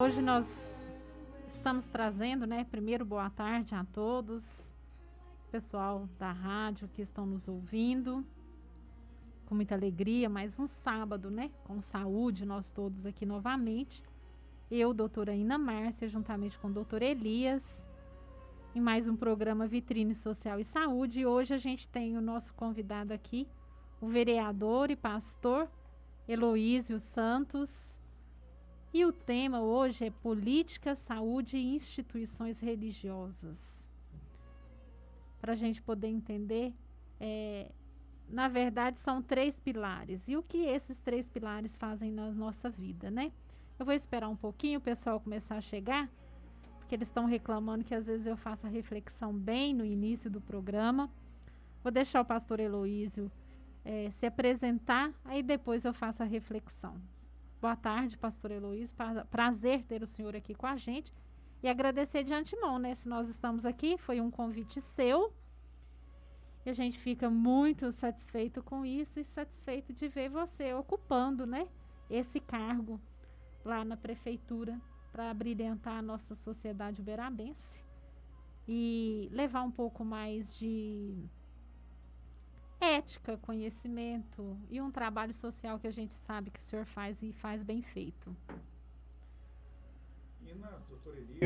Hoje nós estamos trazendo, né, primeiro boa tarde a todos, pessoal da rádio que estão nos ouvindo, com muita alegria, mais um sábado, né, com saúde, nós todos aqui novamente, eu, doutora Ina Márcia, juntamente com o doutor Elias, em mais um programa Vitrine Social e Saúde, e hoje a gente tem o nosso convidado aqui, o vereador e pastor Heloísio Santos. E o tema hoje é política, saúde e instituições religiosas. Para a gente poder entender, na verdade são 3 pilares. E o que esses 3 pilares fazem na nossa vida, né? Eu vou esperar um pouquinho o pessoal começar a chegar, porque eles estão reclamando que às vezes eu faço a reflexão bem no início do programa. Vou deixar o pastor Heloísio se apresentar, aí depois eu faço a reflexão. Boa tarde, pastor Heloísio. Prazer ter o senhor aqui com a gente. E agradecer de antemão, né? Se nós estamos aqui, foi um convite seu. E a gente fica muito satisfeito com isso e satisfeito de ver você ocupando, né, esse cargo lá na prefeitura para brilhantar a nossa sociedade uberabense e levar um pouco mais de ética, conhecimento e um trabalho social que a gente sabe que o senhor faz e faz bem feito. Ina, doutor Elias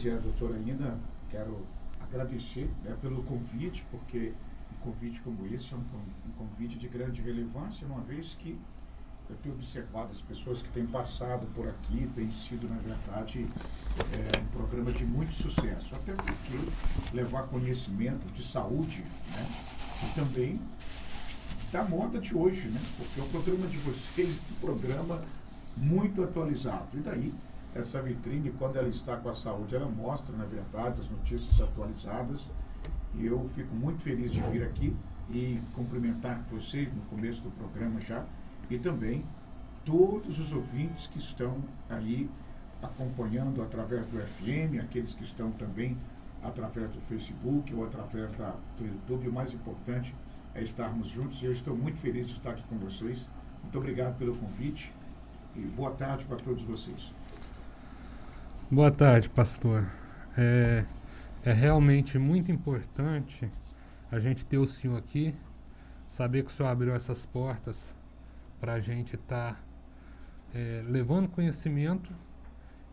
e a doutora Ina, quero agradecer, né, pelo convite, porque um convite como esse é um convite de grande relevância, uma vez que eu tenho observado as pessoas que têm passado por aqui, tem sido, na verdade, um programa de muito sucesso, até porque levar conhecimento de saúde, né, e também da moda de hoje, né, porque o programa de vocês é um programa muito atualizado, e daí essa vitrine, quando ela está com a saúde, ela mostra, na verdade, as notícias atualizadas, e eu fico muito feliz de vir aqui e cumprimentar vocês no começo do programa já, e também todos os ouvintes que estão aí acompanhando através do FM, aqueles que estão também através do Facebook ou através do YouTube. O mais importante é estarmos juntos, e eu estou muito feliz de estar aqui com vocês. Muito obrigado pelo convite e boa tarde para todos vocês. Boa tarde, pastor. É realmente muito importante a gente ter o senhor aqui, saber que o senhor abriu essas portas para a gente estar levando conhecimento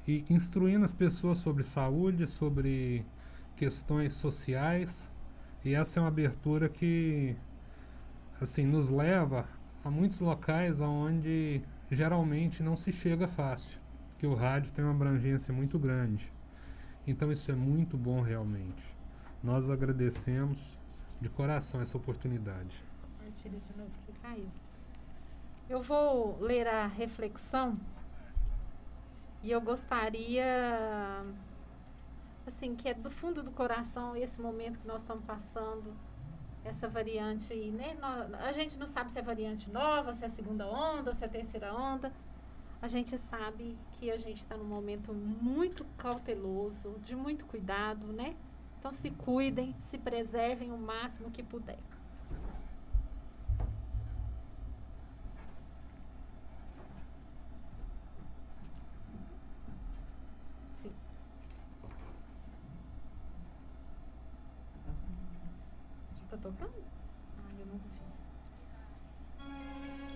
e instruindo as pessoas sobre saúde, sobre questões sociais. E essa é uma abertura que, assim, nos leva a muitos locais onde geralmente não se chega fácil, porque o rádio tem uma abrangência muito grande. Então isso é muito bom realmente. Nós agradecemos de coração essa oportunidade. Tira de novo que caiu. Eu vou ler a reflexão e eu gostaria, assim, que é do fundo do coração esse momento que nós estamos passando, essa variante aí, né? A gente não sabe se é variante nova, se é a segunda onda, se é a terceira onda. A gente sabe que a gente está num momento muito cauteloso, de muito cuidado, né? Então se cuidem, se preservem o máximo que puder. Tá tocando? Eu não vi.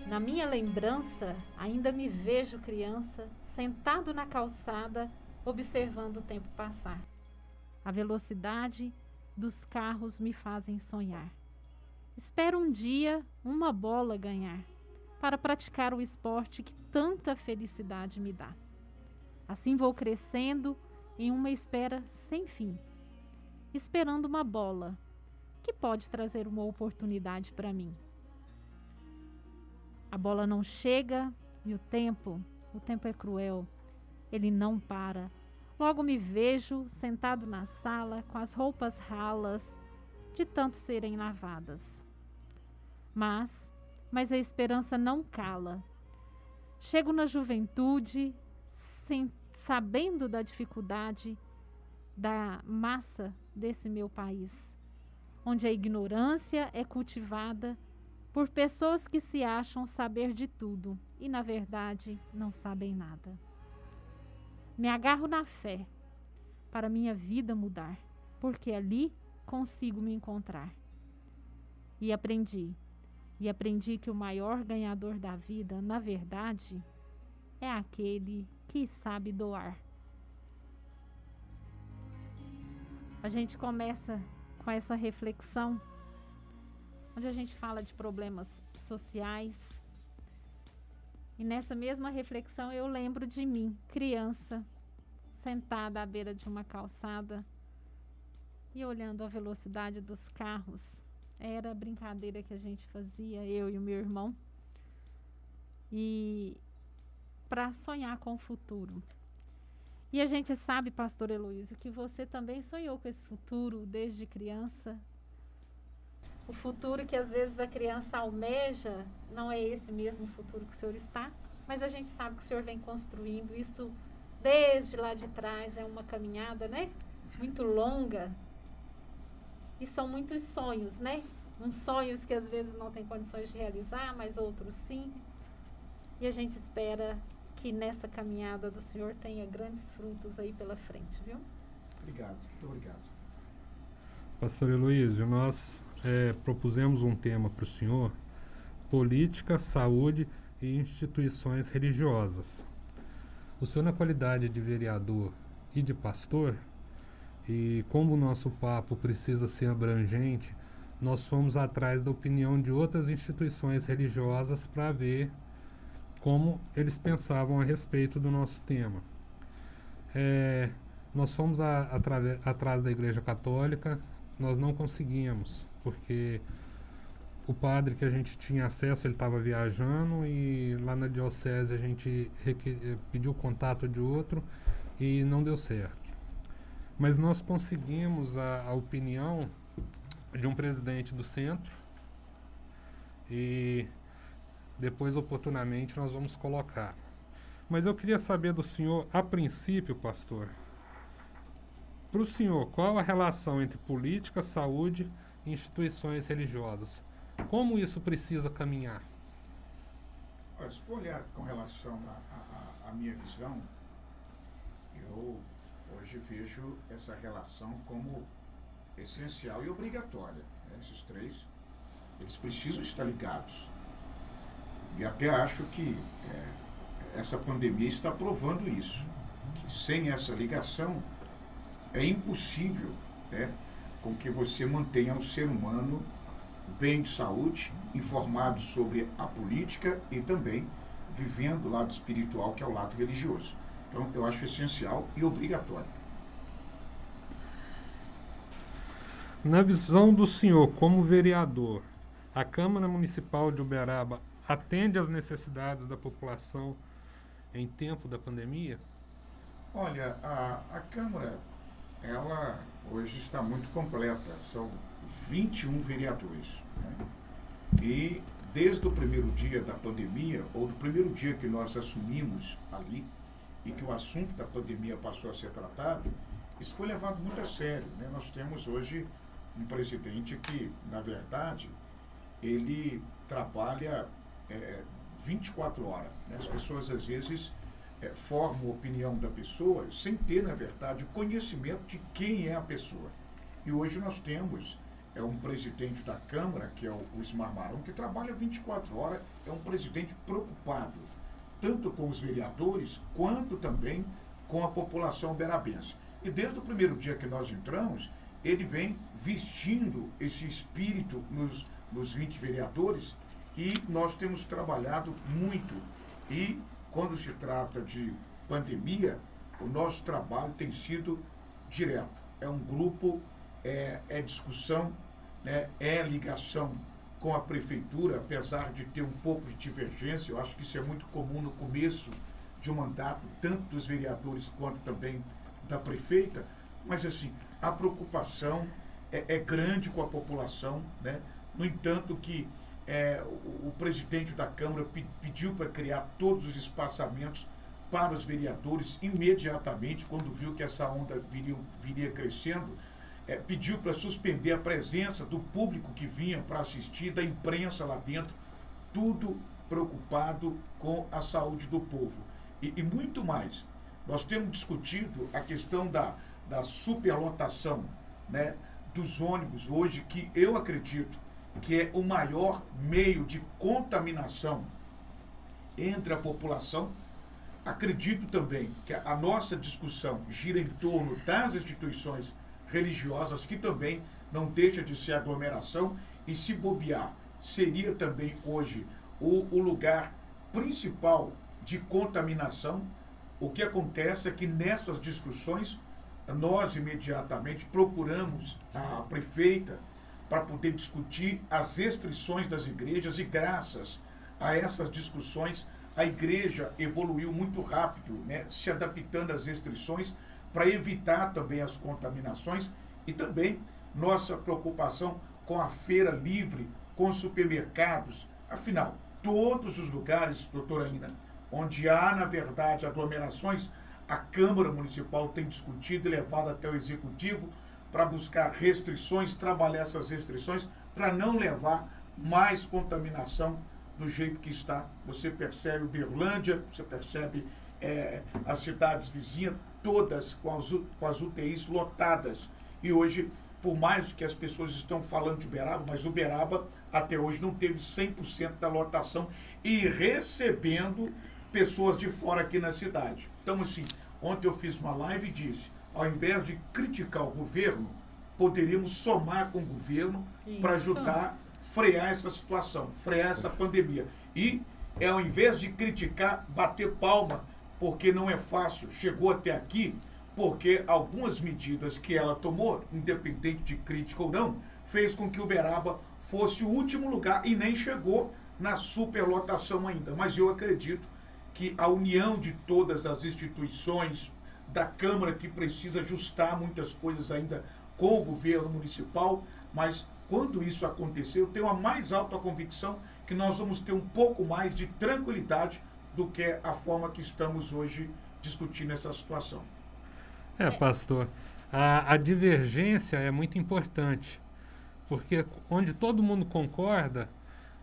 Na minha lembrança, ainda me vejo criança, sentado na calçada, observando o tempo passar. A velocidade dos carros me fazem sonhar. Espero um dia uma bola ganhar, para praticar o esporte que tanta felicidade me dá. Assim vou crescendo em uma espera sem fim, esperando uma bola que pode trazer uma oportunidade para mim. A bola não chega e o tempo é cruel, ele não para. Logo me vejo sentado na sala com as roupas ralas de tanto serem lavadas. Mas a esperança não cala. Chego na juventude, sabendo da dificuldade da massa desse meu país, onde a ignorância é cultivada por pessoas que se acham saber de tudo e, na verdade, não sabem nada. Me agarro na fé para minha vida mudar, porque ali consigo me encontrar. E aprendi que o maior ganhador da vida, na verdade, é aquele que sabe doar. A gente começa com essa reflexão, onde a gente fala de problemas sociais. E nessa mesma reflexão eu lembro de mim, criança, sentada à beira de uma calçada e olhando a velocidade dos carros. Era a brincadeira que a gente fazia, eu e o meu irmão, e para sonhar com o futuro. E a gente sabe, pastor Heloísio, que você também sonhou com esse futuro desde criança. O futuro que às vezes a criança almeja não é esse mesmo futuro que o senhor está, mas a gente sabe que o senhor vem construindo isso desde lá de trás. É uma caminhada, né? Muito longa. E são muitos sonhos, né? Uns sonhos que às vezes não tem condições de realizar, mas outros sim. E a gente espera que nessa caminhada do senhor tenha grandes frutos aí pela frente, viu? Obrigado, muito obrigado. Pastor Heloísio, nós propusemos um tema para o senhor: política, saúde e instituições religiosas. O senhor, na qualidade de vereador e de pastor, e como o nosso papo precisa ser abrangente, nós fomos atrás da opinião de outras instituições religiosas para ver como eles pensavam a respeito do nosso tema. Nós fomos atrás da Igreja Católica, nós não conseguimos, porque o padre que a gente tinha acesso, ele estava viajando, e lá na diocese a gente pediu contato de outro e não deu certo. Mas nós conseguimos a opinião de um presidente do centro, e depois, oportunamente, nós vamos colocar. Mas eu queria saber do senhor, a princípio, pastor, para o senhor, qual a relação entre política, saúde e instituições religiosas? Como isso precisa caminhar? Olha, se for olhar com relação à minha visão, eu hoje vejo essa relação como essencial e obrigatória, né? Esses três, eles precisam estar ligados. E até acho que essa pandemia está provando isso, que sem essa ligação é impossível, né, com que você mantenha um ser humano bem de saúde, informado sobre a política e também vivendo o lado espiritual, que é o lado religioso. Então, eu acho essencial e obrigatório. Na visão do senhor, como vereador, a Câmara Municipal de Uberaba atende às necessidades da população em tempo da pandemia? Olha, a Câmara, ela hoje está muito completa. São 21 vereadores, né? E desde o primeiro dia da pandemia, ou do primeiro dia que nós assumimos ali, e que o assunto da pandemia passou a ser tratado, isso foi levado muito a sério, né? Nós temos hoje um presidente que, na verdade, ele trabalha 24 horas. Né? As pessoas, às vezes, formam a opinião da pessoa sem ter, na verdade, o conhecimento de quem é a pessoa. E hoje nós temos um presidente da Câmara, que é o Ismar Marão, que trabalha 24 horas, é um presidente preocupado, tanto com os vereadores, quanto também com a população uberabense. E desde o primeiro dia que nós entramos, ele vem vestindo esse espírito nos 20 vereadores, e nós temos trabalhado muito. E quando se trata de pandemia, o nosso trabalho tem sido direto. É um grupo, é discussão, né, é ligação com a prefeitura, apesar de ter um pouco de divergência. Eu acho que isso é muito comum no começo de um mandato, tanto dos vereadores quanto também da prefeita. Mas, assim, a preocupação é grande com a população, né? No entanto, que o presidente da Câmara pediu para criar todos os espaçamentos para os vereadores imediatamente, quando viu que essa onda viria crescendo. pediu para suspender a presença do público que vinha para assistir, da imprensa lá dentro, tudo preocupado com a saúde do povo. E muito mais. Nós temos discutido a questão da superlotação, né, dos ônibus hoje, que eu acredito que é o maior meio de contaminação entre a população. Acredito também que a nossa discussão gira em torno das instituições religiosas, que também não deixa de ser aglomeração, e se bobear, seria também hoje o lugar principal de contaminação. O que acontece é que nessas discussões, nós imediatamente procuramos a prefeita para poder discutir as restrições das igrejas, e graças a essas discussões, a igreja evoluiu muito rápido, né, se adaptando às restrições para evitar também as contaminações, e também nossa preocupação com a feira livre, com os supermercados. Afinal, todos os lugares, doutora Ina, onde há, na verdade, aglomerações, a Câmara Municipal tem discutido e levado até o Executivo para buscar restrições, trabalhar essas restrições para não levar mais contaminação do jeito que está. Você percebe Uberlândia, você percebe as cidades vizinhas, todas com as UTIs lotadas. E hoje, por mais que as pessoas estão falando de Uberaba, mas Uberaba até hoje não teve 100% da lotação e recebendo pessoas de fora aqui na cidade. Então, assim, ontem eu fiz uma live e disse, ao invés de criticar o governo, poderíamos somar com o governo para ajudar a frear essa situação, frear essa pandemia. E, ao invés de criticar, bater palma, porque não é fácil, chegou até aqui, porque algumas medidas que ela tomou, independente de crítica ou não, fez com que Uberaba fosse o último lugar e nem chegou na superlotação ainda. Mas eu acredito que a união de todas as instituições, da Câmara, que precisa ajustar muitas coisas ainda com o governo municipal, mas quando isso acontecer, eu tenho a mais alta convicção que nós vamos ter um pouco mais de tranquilidade do que a forma que estamos hoje discutindo essa situação. Pastor, a divergência é muito importante, porque onde todo mundo concorda,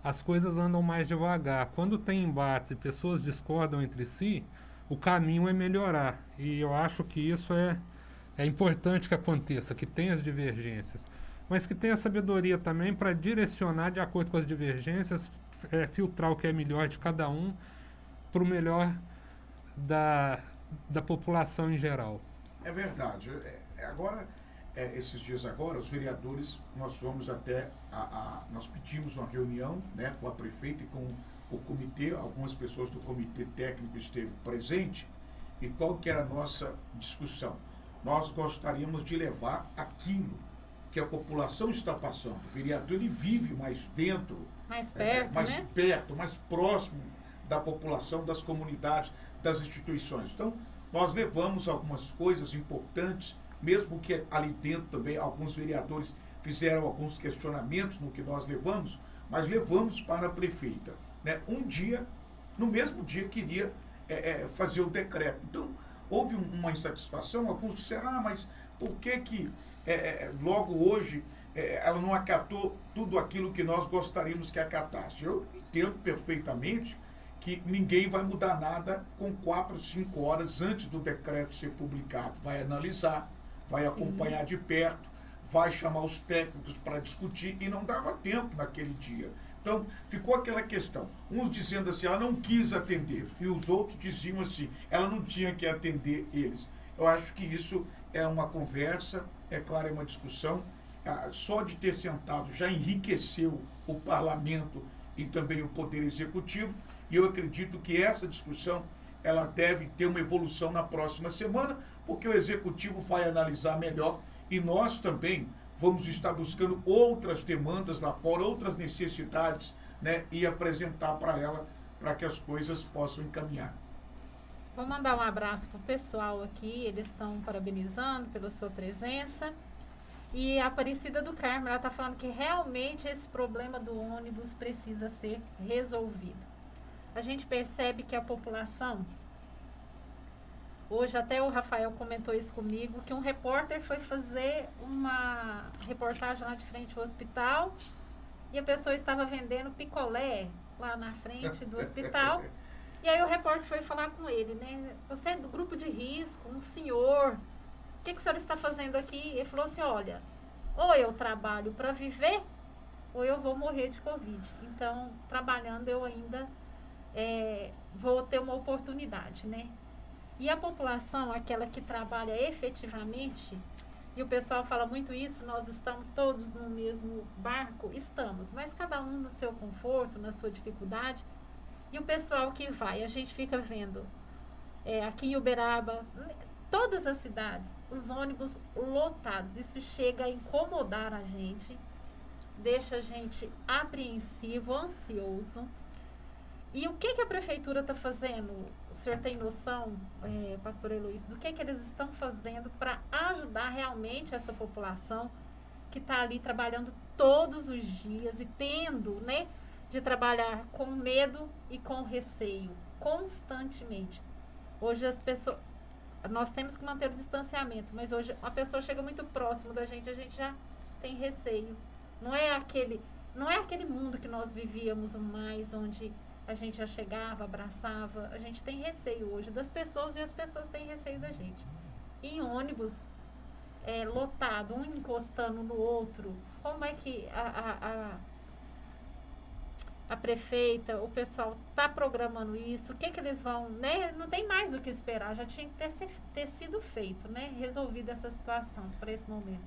as coisas andam mais devagar. Quando tem embates e pessoas discordam entre si, o caminho é melhorar. E eu acho que isso é importante que aconteça, que tenha as divergências, mas que tenha sabedoria também para direcionar de acordo com as divergências, filtrar o que é melhor de cada um para o melhor da população em geral. É verdade. Agora, esses dias agora, os vereadores, nós fomos até, nós pedimos uma reunião, né, com a prefeita e com o comitê, algumas pessoas do comitê técnico esteve presente, e qual que era a nossa discussão? Nós gostaríamos de levar aquilo que a população está passando. O vereador, ele vive mais dentro, mais perto, mais né? perto, mais próximo da população, das comunidades, das instituições. Então, nós levamos algumas coisas importantes, mesmo que ali dentro também alguns vereadores fizeram alguns questionamentos no que nós levamos, mas levamos para a prefeita, né? Um dia, no mesmo dia, queria fazer o decreto. Então, houve uma insatisfação, alguns disseram, mas por que logo hoje ela não acatou tudo aquilo que nós gostaríamos que acatasse? Eu entendo perfeitamente que ninguém vai mudar nada com 4, 5 horas antes do decreto ser publicado. Vai analisar, vai acompanhar de perto, vai chamar os técnicos para discutir, e não dava tempo naquele dia. Então, ficou aquela questão. Uns dizendo assim, ela não quis atender, e os outros diziam assim, ela não tinha que atender eles. Eu acho que isso é uma conversa, é claro, é uma discussão. Só de ter sentado já enriqueceu o parlamento e também o Poder Executivo, e eu acredito que essa discussão ela deve ter uma evolução na próxima semana, porque o Executivo vai analisar melhor, e nós também vamos estar buscando outras demandas lá fora, outras necessidades, né, e apresentar para ela, para que as coisas possam encaminhar. Vou mandar um abraço para o pessoal aqui, eles estão parabenizando pela sua presença. E a Aparecida do Carmo, ela está falando que realmente esse problema do ônibus precisa ser resolvido. A gente percebe que a população, Hoje até o Rafael comentou isso comigo, que um repórter foi fazer uma reportagem lá de frente ao hospital e a pessoa estava vendendo picolé lá na frente do hospital. E aí o repórter foi falar com ele, né? Você é do grupo de risco, um senhor, o que o senhor está fazendo aqui? Ele falou assim, olha, ou eu trabalho para viver, ou eu vou morrer de Covid. Então, trabalhando eu ainda vou ter uma oportunidade, né? E a população, aquela que trabalha efetivamente, e o pessoal fala muito isso, nós estamos todos no mesmo barco, estamos, mas cada um no seu conforto, na sua dificuldade. E o pessoal que vai, a gente fica vendo aqui em Uberaba, todas as cidades, os ônibus lotados, isso chega a incomodar a gente, deixa a gente apreensivo, ansioso. E o que a prefeitura está fazendo? O senhor tem noção, pastor Heloísio, do que eles estão fazendo para ajudar realmente essa população que está ali trabalhando todos os dias e tendo, né, de trabalhar com medo e com receio, constantemente. Hoje as pessoas, nós temos que manter o distanciamento, mas hoje a pessoa chega muito próximo da gente, a gente já tem receio. Não é aquele mundo que nós vivíamos mais, onde a gente já chegava, abraçava. A gente tem receio hoje das pessoas e as pessoas têm receio da gente. Em ônibus lotado, um encostando no outro, como é que a prefeita, o pessoal está programando isso? O que eles vão, né? Não tem mais o que esperar, já tinha que ter sido feito, né? Resolvida essa situação para esse momento.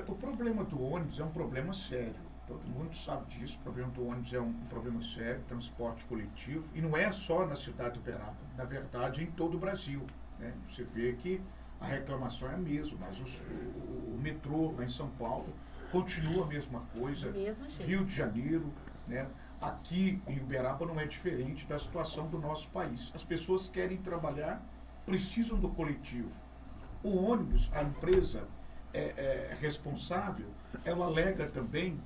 O problema do ônibus é um problema sério. Todo mundo sabe disso. O problema do ônibus é um problema sério, transporte coletivo. E não é só na cidade de Uberaba. Na verdade, em todo o Brasil. Né? Você vê que a reclamação é a mesma, mas o metrô lá em São Paulo continua a mesma coisa. Rio de Janeiro, né? Aqui em Uberaba não é diferente da situação do nosso país. As pessoas querem trabalhar, precisam do coletivo. O ônibus, a empresa responsável, ela alega também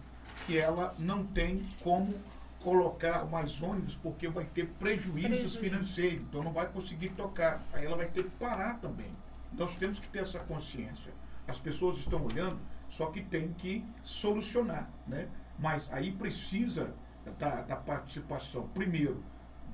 que ela não tem como colocar mais ônibus porque vai ter prejuízos financeiros, então não vai conseguir tocar, aí ela vai ter que parar também. Nós temos que ter essa consciência. As pessoas estão olhando, só que tem que solucionar, né? Mas aí precisa da participação, primeiro,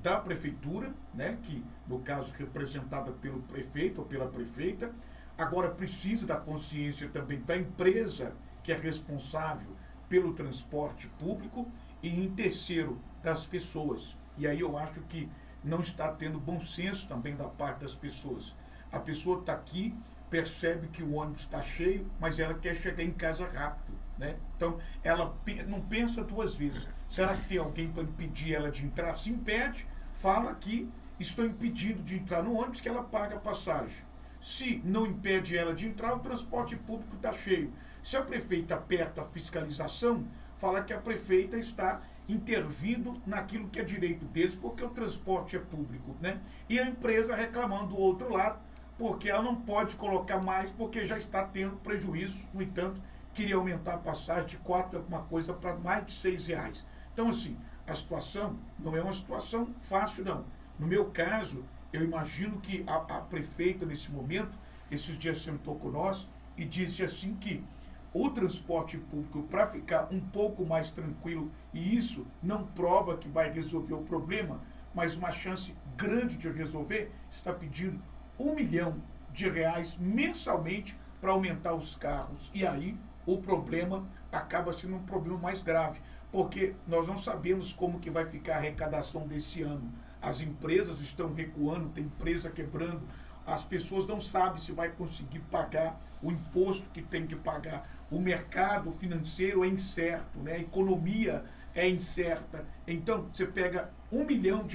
da prefeitura, né? Que no caso representada pelo prefeito ou pela prefeita. Agora precisa da consciência também da empresa que é responsável pelo transporte público e, em terceiro, das pessoas. E aí eu acho que não está tendo bom senso também da parte das pessoas. A pessoa está aqui, percebe que o ônibus está cheio, mas ela quer chegar em casa rápido, né? Então, ela não pensa duas vezes. Será que tem alguém para impedir ela de entrar? Se impede, fala que estou impedindo de entrar no ônibus, que ela paga a passagem. Se não impede ela de entrar, o transporte público está cheio. Se a prefeita aperta a fiscalização, fala que a prefeita está intervindo naquilo que é direito deles, porque o transporte é público, né? E a empresa reclamando do outro lado, porque ela não pode colocar mais, porque já está tendo prejuízo. No entanto, queria aumentar a passagem de 4 alguma coisa para mais de R$6. Então, assim, a situação não é uma situação fácil, não. No meu caso, eu imagino que a prefeita, nesse momento, esses dias sentou com nós e disse assim que o transporte público, para ficar um pouco mais tranquilo, e isso não prova que vai resolver o problema, mas uma chance grande de resolver, está pedindo R$1 milhão mensalmente para aumentar os carros. E aí o problema acaba sendo um problema mais grave, porque nós não sabemos como que vai ficar a arrecadação desse ano. As empresas estão recuando, tem empresa quebrando, as pessoas não sabem se vai conseguir pagar o imposto que tem que pagar. O mercado financeiro é incerto, né? A economia é incerta. Então, você pega R$1 milhão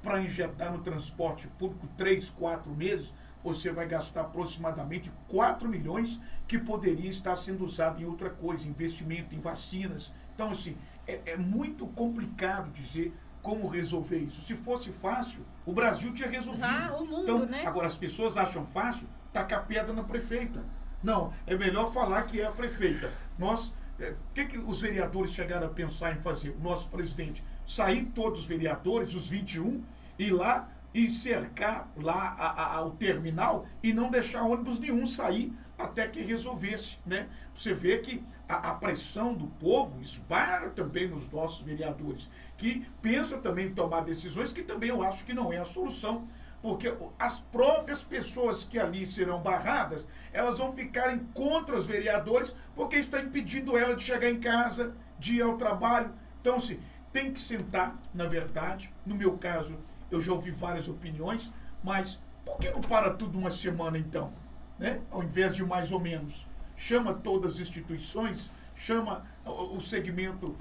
para injetar no transporte público 3, 4 meses, você vai gastar aproximadamente 4 milhões que poderia estar sendo usado em outra coisa, investimento em vacinas. Então, assim, é muito complicado dizer como resolver isso. Se fosse fácil, o Brasil tinha resolvido. O mundo, então, né? Agora, as pessoas acham fácil tacar pedra na prefeita. Não, é melhor falar que é a prefeita. Nós, o que os vereadores chegaram a pensar em fazer? O nosso presidente, sair todos os vereadores, os 21, ir lá e cercar lá o terminal e não deixar ônibus nenhum sair até que resolvesse, né? Você vê que a pressão do povo esbarra também nos nossos vereadores, que pensam também em tomar decisões que também eu acho que não é a solução, porque as próprias pessoas que ali serão barradas, elas vão ficarem contra os vereadores, porque está impedindo ela de chegar em casa, de ir ao trabalho. Então, assim, tem que sentar, na verdade. No meu caso, eu já ouvi várias opiniões, mas por que não para tudo uma semana, então? Né? Ao invés de mais ou menos. Chama todas as instituições, chama o segmento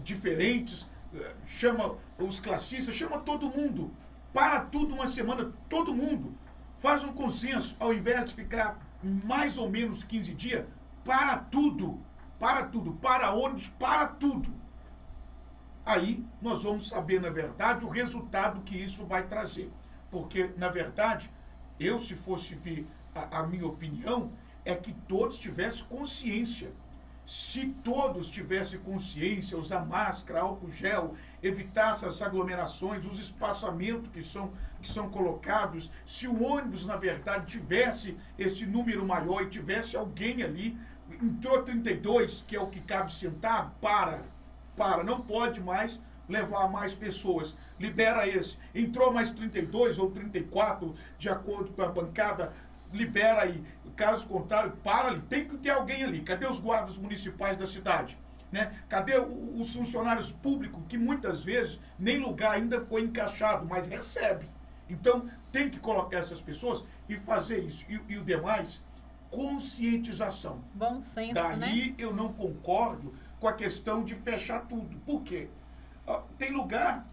diferentes, chama os classistas, chama todo mundo. Para tudo uma semana, todo mundo. Faz um consenso, ao invés de ficar mais ou menos 15 dias, para tudo. Para tudo, para ônibus, para tudo. Aí nós vamos saber, na verdade, o resultado que isso vai trazer. Porque, na verdade, eu, se fosse ver a minha opinião, é que todos tivessem consciência. Se todos tivessem consciência, usar máscara, álcool gel, evitar essas aglomerações, os espaçamentos que são colocados, se o ônibus, na verdade, tivesse esse número maior e tivesse alguém ali, entrou 32, que é o que cabe sentado, não pode mais levar mais pessoas, libera esse. Entrou mais 32 ou 34, de acordo com a bancada, libera aí. Caso contrário, para ali. Tem que ter alguém ali. Cadê os guardas municipais da cidade? Né? Cadê os funcionários públicos que muitas vezes nem lugar ainda foi encaixado, mas recebe? Então, tem que colocar essas pessoas e fazer isso. E o demais, conscientização. Bom senso, Daí, né? eu não concordo com a questão de fechar tudo. Por quê? Tem lugar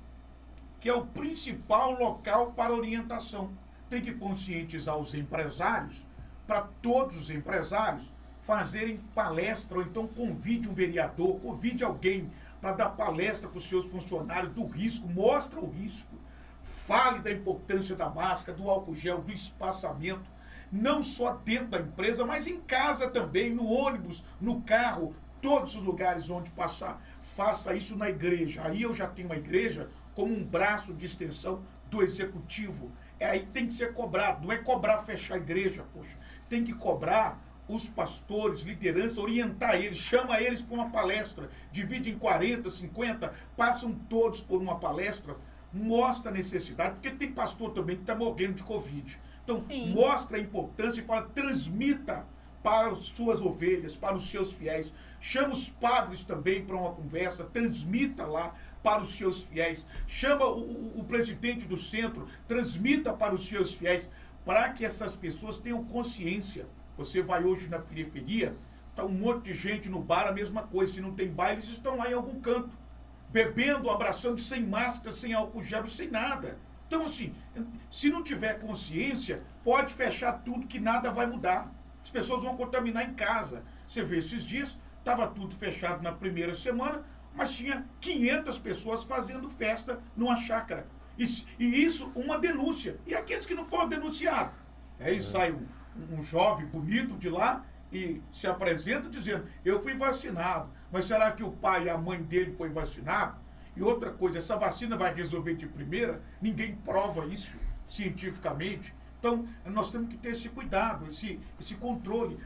que é o principal local para orientação. Tem que conscientizar os empresários, para todos os empresários fazerem palestra, ou então convide um vereador, convide alguém para dar palestra para os seus funcionários do risco, mostra o risco, fale da importância da máscara, do álcool gel, do espaçamento, não só dentro da empresa, mas em casa também, no ônibus, no carro, todos os lugares onde passar. Faça isso na igreja. Aí eu já tenho uma igreja como um braço de extensão do executivo. Aí tem que ser cobrado, não é cobrar fechar a igreja, poxa. Tem que cobrar os pastores, liderança, orientar eles, chama eles para uma palestra, divide em 40, 50, passam todos por uma palestra, mostra a necessidade, porque tem pastor também que está morrendo de Covid. Então, sim, mostra a importância e fala, transmita para as suas ovelhas, para os seus fiéis. Chama os padres também para uma conversa, transmita lá para os seus fiéis. Chama o presidente do centro, transmita para os seus fiéis, para que essas pessoas tenham consciência. Você vai hoje na periferia, está um monte de gente no bar, a mesma coisa. Se não tem baile, eles estão lá em algum canto, bebendo, abraçando, sem máscara, sem álcool gel e sem nada. Então, assim, se não tiver consciência, pode fechar tudo que nada vai mudar. As pessoas vão contaminar em casa. Você vê esses dias, estava tudo fechado na primeira semana, mas tinha 500 pessoas fazendo festa numa chácara. E isso, uma denúncia. E aqueles que não foram denunciados? Aí sai um jovem bonito de lá e se apresenta dizendo, eu fui vacinado. Mas será que o pai e a mãe dele foi vacinado? E outra coisa, essa vacina vai resolver de primeira? Ninguém prova isso cientificamente. Então, nós temos que ter esse cuidado, esse controle.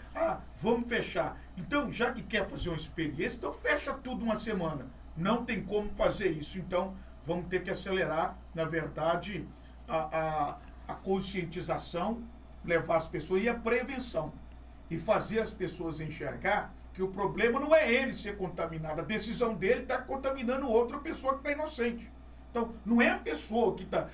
Vamos fechar. Então, já que quer fazer uma experiência, então fecha tudo uma semana. Não tem como fazer isso. Então, vamos ter que acelerar, na verdade, a conscientização, levar as pessoas e a prevenção. E fazer as pessoas enxergar que o problema não é ele ser contaminado. A decisão dele está contaminando outra pessoa que está inocente. Então, não é a pessoa que está,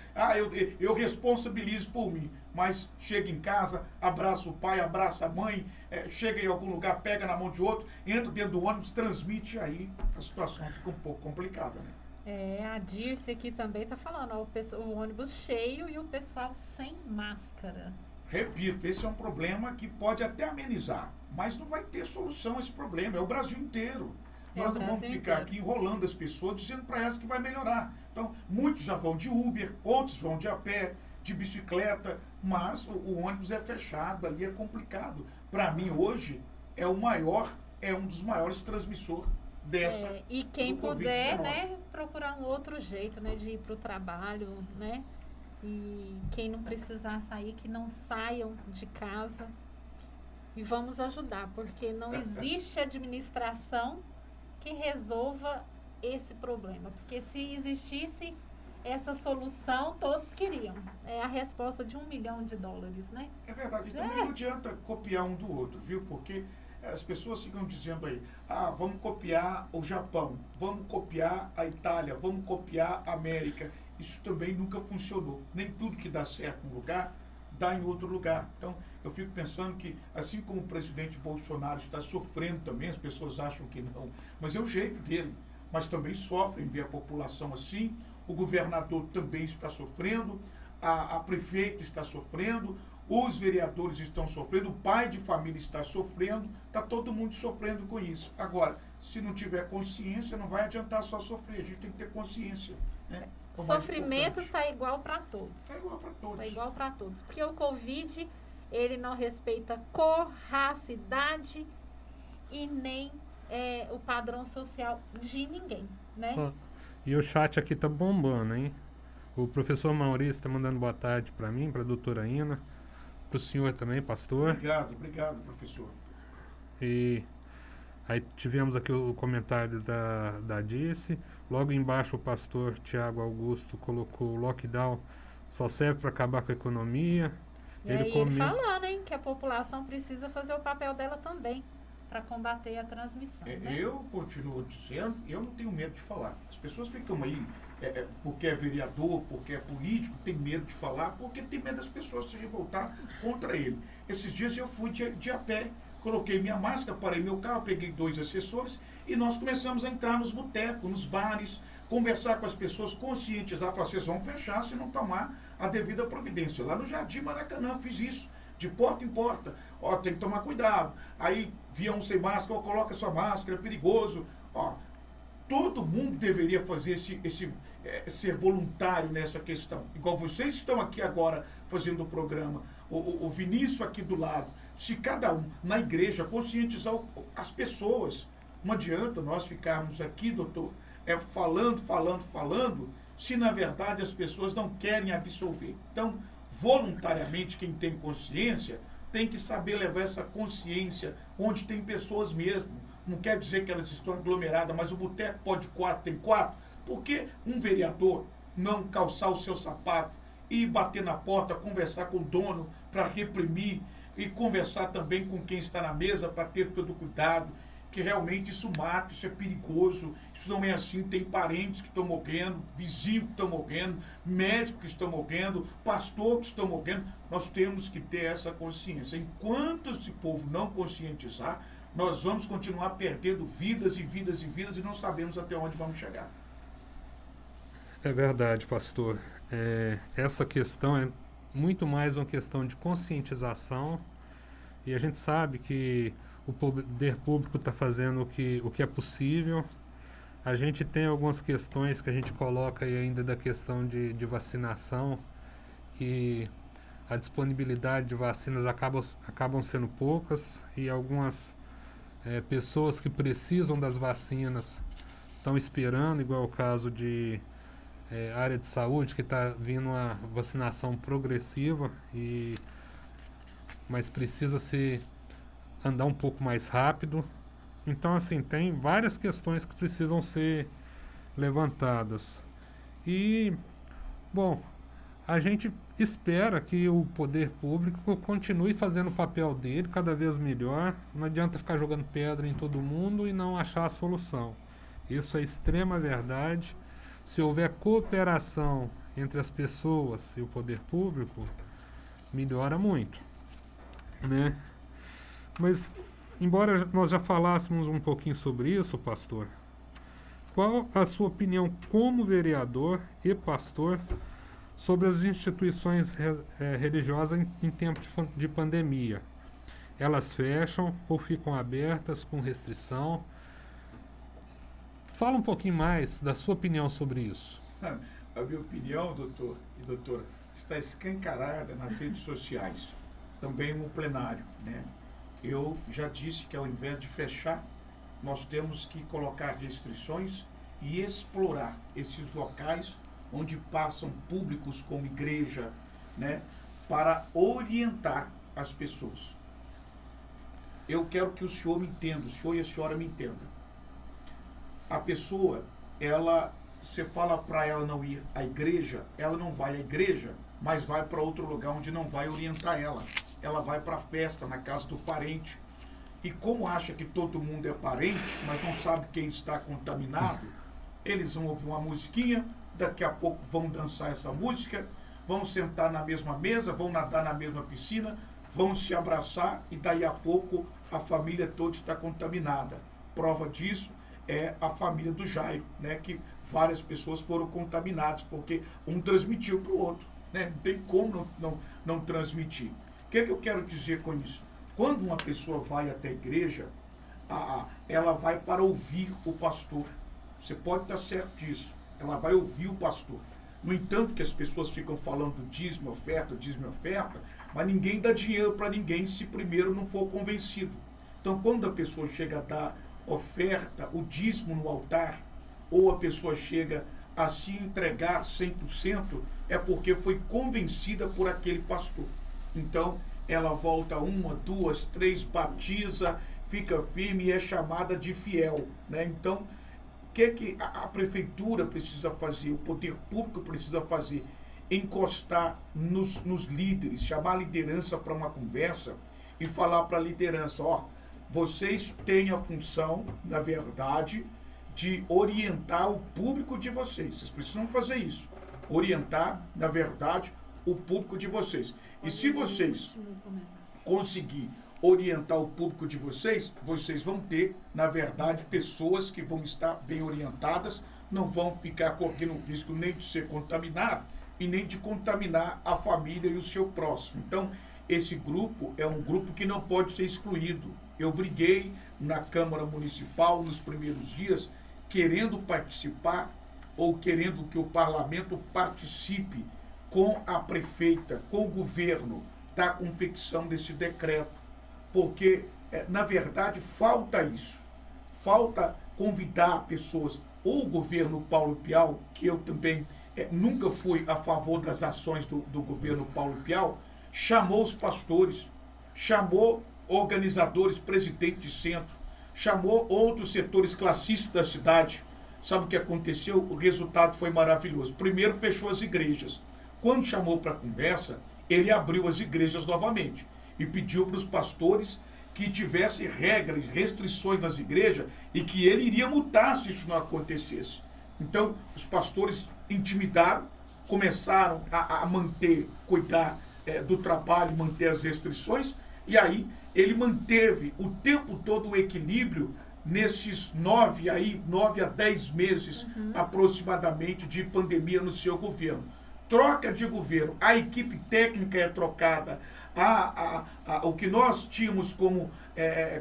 eu responsabilizo por mim, mas chega em casa, abraça o pai, abraça a mãe, chega em algum lugar, pega na mão de outro, entra dentro do ônibus, transmite, aí a situação fica um pouco complicada, né? A Dirce aqui também está falando, o ônibus cheio e o pessoal sem máscara. Repito, esse é um problema que pode até amenizar, mas não vai ter solução a esse problema, é o Brasil inteiro. Nós não vamos ficar aqui enrolando as pessoas, dizendo para elas que vai melhorar. Então, muitos já vão de Uber, outros vão de a pé, de bicicleta, mas o ônibus é fechado, ali é complicado. Para mim, hoje, é um dos maiores transmissores dessa e quem puder, né, procurar um outro jeito, né, de ir para o trabalho, né? E quem não precisar sair, que não saiam de casa. E vamos ajudar, porque não existe administração que resolva esse problema. Porque se existisse essa solução, todos queriam. É a resposta de $1 milhão, né? É verdade. E também não adianta copiar um do outro, viu? Porque as pessoas ficam dizendo aí, vamos copiar o Japão, vamos copiar a Itália, vamos copiar a América. Isso também nunca funcionou. Nem tudo que dá certo em um lugar, dá em outro lugar. Então, eu fico pensando que, assim como o presidente Bolsonaro está sofrendo também, as pessoas acham que não, mas é o jeito dele. Mas também sofrem ver a população assim, o governador também está sofrendo, a prefeita está sofrendo, os vereadores estão sofrendo, o pai de família está sofrendo, está todo mundo sofrendo com isso. Agora, se não tiver consciência, não vai adiantar só sofrer, a gente tem que ter consciência, né? O sofrimento está igual para todos. Está igual para todos. Está igual para todos. Porque o Covid, ele não respeita cor, raça, idade e nem o padrão social de ninguém, né? E o chat aqui tá bombando, hein? O professor Maurício está mandando boa tarde para mim, para a doutora Ina, para o senhor também, pastor. Obrigado, professor. E aí tivemos aqui o comentário da Dice. Logo embaixo o pastor Tiago Augusto colocou: o lockdown só serve para acabar com a economia. E ele falando, hein, que a população precisa fazer o papel dela também para combater a transmissão. Né? Eu continuo dizendo, eu não tenho medo de falar. As pessoas ficam aí, porque é vereador, porque é político, tem medo de falar, porque tem medo das pessoas se revoltar contra ele. Esses dias eu fui de a pé, coloquei minha máscara, parei meu carro, peguei 2 assessores e nós começamos a entrar nos botecos, nos bares, conversar com as pessoas, conscientizar, falar, vocês vão fechar se não tomar a devida providência. Lá no Jardim Maracanã fiz isso, de porta em porta. Tem que tomar cuidado. Aí via um sem máscara, coloca sua máscara, é perigoso. Todo mundo deveria fazer ser voluntário nessa questão. Igual vocês estão aqui agora fazendo o programa, o Vinícius aqui do lado. Se cada um, na igreja, conscientizar as pessoas. Não adianta nós ficarmos aqui, doutor, falando, se na verdade as pessoas não querem absorver. Então, voluntariamente, quem tem consciência, tem que saber levar essa consciência onde tem pessoas mesmo. Não quer dizer que elas estão aglomeradas, mas o boteco pode 4, tem 4. Por que um vereador não calçar o seu sapato e bater na porta, conversar com o dono para reprimir e conversar também com quem está na mesa para ter todo cuidado? Que realmente isso mata, isso é perigoso, isso não é assim, tem parentes que estão morrendo, vizinhos que estão morrendo, médicos que estão morrendo, pastor que estão morrendo. Nós temos que ter essa consciência. Enquanto esse povo não conscientizar, nós vamos continuar perdendo vidas e vidas e vidas e não sabemos até onde vamos chegar. É verdade, pastor. Essa questão é muito mais uma questão de conscientização e a gente sabe que o poder público está fazendo o que é possível. A gente tem algumas questões que a gente coloca aí ainda da questão de vacinação, que a disponibilidade de vacinas acabam sendo poucas e algumas pessoas que precisam das vacinas estão esperando, igual o caso de área de saúde, que está vindo uma vacinação progressiva, mas precisa se andar um pouco mais rápido. Então, assim, tem várias questões que precisam ser levantadas. E, bom, a gente espera que o poder público continue fazendo o papel dele cada vez melhor. Não adianta ficar jogando pedra em todo mundo e não achar a solução. Isso é extrema verdade. Se houver cooperação entre as pessoas e o poder público, melhora muito, né? Mas, embora nós já falássemos um pouquinho sobre isso, pastor, qual a sua opinião como vereador e pastor sobre as instituições religiosas em tempo de pandemia? Elas fecham ou ficam abertas com restrição? Fala um pouquinho mais da sua opinião sobre isso. A minha opinião, doutor e doutora, está escancarada nas redes sociais, também no plenário, né? Eu já disse que ao invés de fechar, nós temos que colocar restrições e explorar esses locais onde passam públicos como igreja, né, para orientar as pessoas. Eu quero que o senhor me entenda, o senhor e a senhora me entendam. A pessoa, você fala para ela não ir à igreja, ela não vai à igreja, mas vai para outro lugar onde não vai orientar ela. Ela vai para a festa, na casa do parente. E como acha que todo mundo é parente, mas não sabe quem está contaminado, eles vão ouvir uma musiquinha, daqui a pouco vão dançar essa música, vão sentar na mesma mesa, vão nadar na mesma piscina, vão se abraçar e daí a pouco a família toda está contaminada. Prova disso é a família do Jairo, né, que várias pessoas foram contaminadas, porque um transmitiu para o outro. Né? Não tem como não transmitir. O que eu quero dizer com isso? Quando uma pessoa vai até a igreja, ela vai para ouvir o pastor. Você pode estar certo disso. Ela vai ouvir o pastor. No entanto, que as pessoas ficam falando dízimo, oferta, mas ninguém dá dinheiro para ninguém se primeiro não for convencido. Então, quando a pessoa chega a dar oferta, o dízimo no altar, ou a pessoa chega a se entregar 100%, é porque foi convencida por aquele pastor. Então, ela volta 1, 2, 3, batiza, fica firme e é chamada de fiel. Né? Então, o que a prefeitura precisa fazer, o poder público precisa fazer? Encostar nos líderes, chamar a liderança para uma conversa e falar para a liderança, vocês têm a função, na verdade, de orientar o público de vocês. Vocês precisam fazer isso. Orientar, na verdade, o público de vocês. E se vocês conseguir orientar o público de vocês, vocês vão ter, na verdade, pessoas que vão estar bem orientadas, não vão ficar correndo risco nem de ser contaminado e nem de contaminar a família e o seu próximo. Então, esse grupo é um grupo que não pode ser excluído. Eu briguei na Câmara Municipal nos primeiros dias, querendo participar ou querendo que o parlamento participe com a prefeita, com o governo, da confecção desse decreto. Porque, na verdade, falta isso. Falta convidar pessoas, ou o governo Paulo Pial, que eu também nunca fui a favor das ações do governo Paulo Pial, chamou os pastores, chamou organizadores, presidente de centro, chamou outros setores classistas da cidade. Sabe o que aconteceu? O resultado foi maravilhoso. Primeiro fechou as igrejas. Quando chamou para a conversa, ele abriu as igrejas novamente e pediu para os pastores que tivessem regras, restrições nas igrejas e que ele iria multar se isso não acontecesse. Então, os pastores intimidaram, começaram a manter, cuidar do trabalho, manter as restrições, e aí ele manteve o tempo todo o equilíbrio nesses 9 a 10 meses aproximadamente de pandemia no seu governo. Troca de governo, a equipe técnica é trocada, o que nós tínhamos como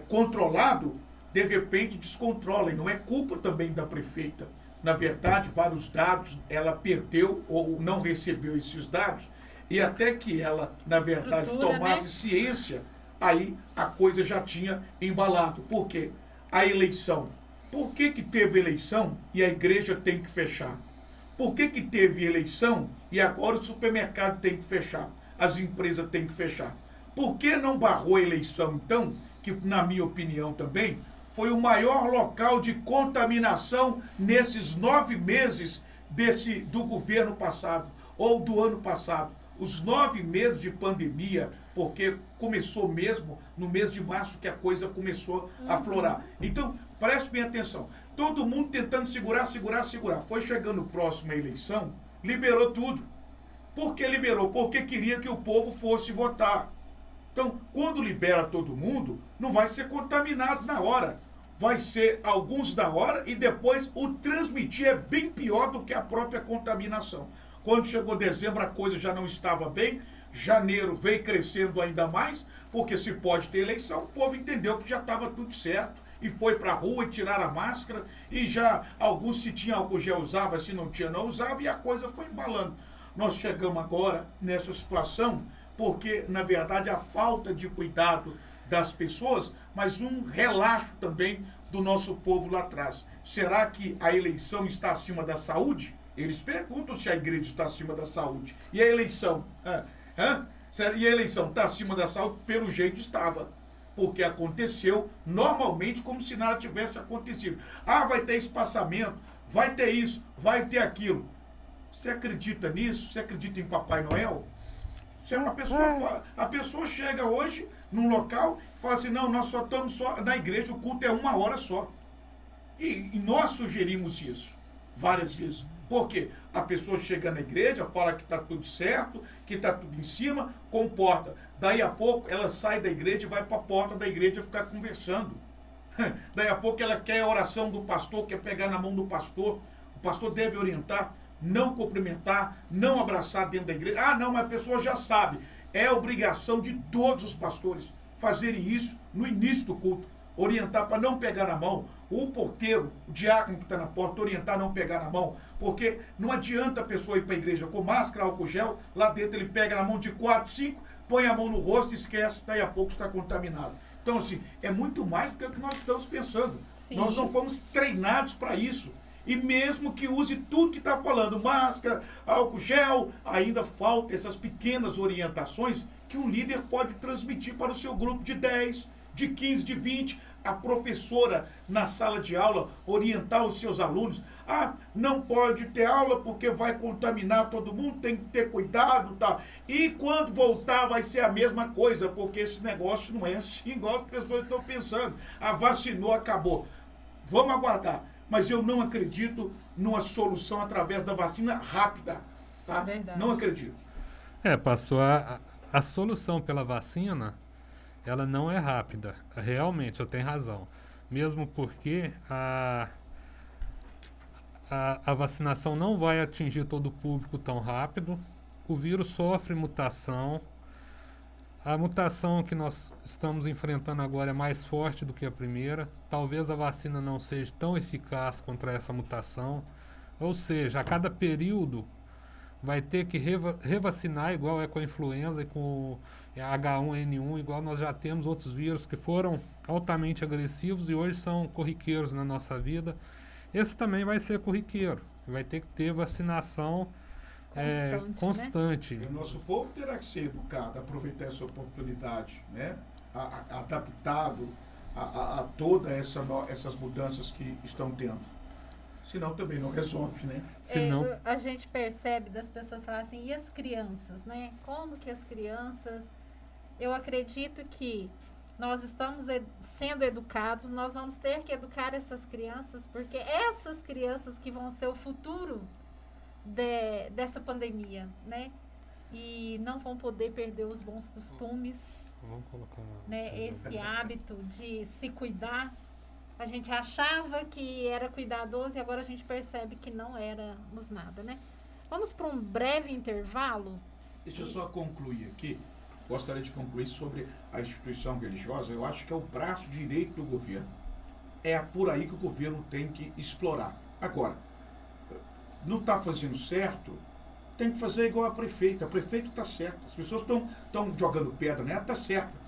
controlado, de repente descontrola, e não é culpa também da prefeita. Na verdade, vários dados ela perdeu ou não recebeu esses dados, e até que ela, na verdade, tomasse ciência, aí a coisa já tinha embalado. Por quê? A eleição. Por que teve eleição e a igreja tem que fechar? Por que teve eleição e agora o supermercado tem que fechar? As empresas têm que fechar. Por que não barrou a eleição, então, que, na minha opinião também, foi o maior local de contaminação nesses 9 meses do governo passado, ou do ano passado? Os 9 meses de pandemia, porque começou mesmo no mês de março que a coisa começou a aflorar. Então, preste bem atenção. Todo mundo tentando segurar. Foi chegando próximo à eleição, liberou tudo. Por que liberou? Porque queria que o povo fosse votar. Então, quando libera todo mundo, não vai ser contaminado na hora. Vai ser alguns da hora e depois o transmitir é bem pior do que a própria contaminação. Quando chegou dezembro, a coisa já não estava bem. Janeiro veio crescendo ainda mais, porque se pode ter eleição, o povo entendeu que já estava tudo certo e foi para a rua e tiraram a máscara, e já alguns, se tinha álcool gel, usava, se não tinha, não usava, e a coisa foi embalando. Nós chegamos agora nessa situação porque, na verdade, a falta de cuidado das pessoas, mas um relaxo também do nosso povo lá atrás. Será que a eleição está acima da saúde? Eles perguntam se a igreja está acima da saúde. E a eleição? E a eleição está acima da saúde? Pelo jeito estava. Porque aconteceu normalmente como se nada tivesse acontecido. Vai ter espaçamento, vai ter isso, vai ter aquilo. Você acredita nisso? Você acredita em Papai Noel? A pessoa chega hoje num local e fala assim, não, nós só estamos na igreja, o culto é 1 hora só. E nós sugerimos isso várias vezes. Por quê? A pessoa chega na igreja, fala que está tudo certo, que está tudo em cima, comporta. Daí a pouco ela sai da igreja e vai para a porta da igreja ficar conversando. Daí a pouco ela quer a oração do pastor, quer pegar na mão do pastor. O pastor deve orientar, não cumprimentar, não abraçar dentro da igreja. Não, mas a pessoa já sabe. É obrigação de todos os pastores fazerem isso no início do culto. Orientar para não pegar na mão. O porteiro, o diácono que está na porta, orientar a não pegar na mão. Porque não adianta a pessoa ir para a igreja com máscara, álcool gel, lá dentro ele pega na mão de 4, 5, põe a mão no rosto e esquece, daí a pouco está contaminado. Então, assim, é muito mais do que o que nós estamos pensando. Sim. Nós não fomos treinados para isso. E mesmo que use tudo que está falando, máscara, álcool gel, ainda falta essas pequenas orientações que um líder pode transmitir para o seu grupo de 10, de 15, de 20, a professora na sala de aula orientar os seus alunos. Não pode ter aula porque vai contaminar todo mundo, tem que ter cuidado, tá? E quando voltar vai ser a mesma coisa, porque esse negócio não é assim igual as pessoas estão pensando. Vacinou, acabou. Vamos aguardar. Mas eu não acredito numa solução através da vacina rápida, tá? Verdade. Não acredito. Pastor, a solução pela vacina, ela não é rápida. Realmente, o senhor tem razão. Mesmo porque a vacinação não vai atingir todo o público tão rápido. O vírus sofre mutação. A mutação que nós estamos enfrentando agora é mais forte do que a primeira. Talvez a vacina não seja tão eficaz contra essa mutação. Ou seja, a cada período vai ter que revacinar, igual é com a influenza e com H1N1, igual nós já temos outros vírus que foram altamente agressivos e hoje são corriqueiros na nossa vida. Esse também vai ser corriqueiro, vai ter que ter vacinação constante. Né? E o nosso povo terá que ser educado, aproveitar essa oportunidade, né? Adaptado a todas essas mudanças que estão tendo. Senão também não resolve, né? Senão... a gente percebe das pessoas falarem assim, e as crianças, né? Como que as crianças... Eu acredito que nós estamos sendo educados, nós vamos ter que educar essas crianças, porque essas crianças que vão ser o futuro dessa pandemia, né? E não vão poder perder os bons costumes, vamos colocar, né? Esse hábito de se cuidar. A gente achava que era cuidadoso e agora a gente percebe que não éramos nada, né? Vamos para um breve intervalo. Deixa eu só concluir aqui. Gostaria de concluir sobre a instituição religiosa. Eu acho que é o braço direito do governo. É por aí que o governo tem que explorar. Agora, não está fazendo certo, tem que fazer igual a prefeita. A prefeita está certa. As pessoas estão jogando pedra nela, está certa.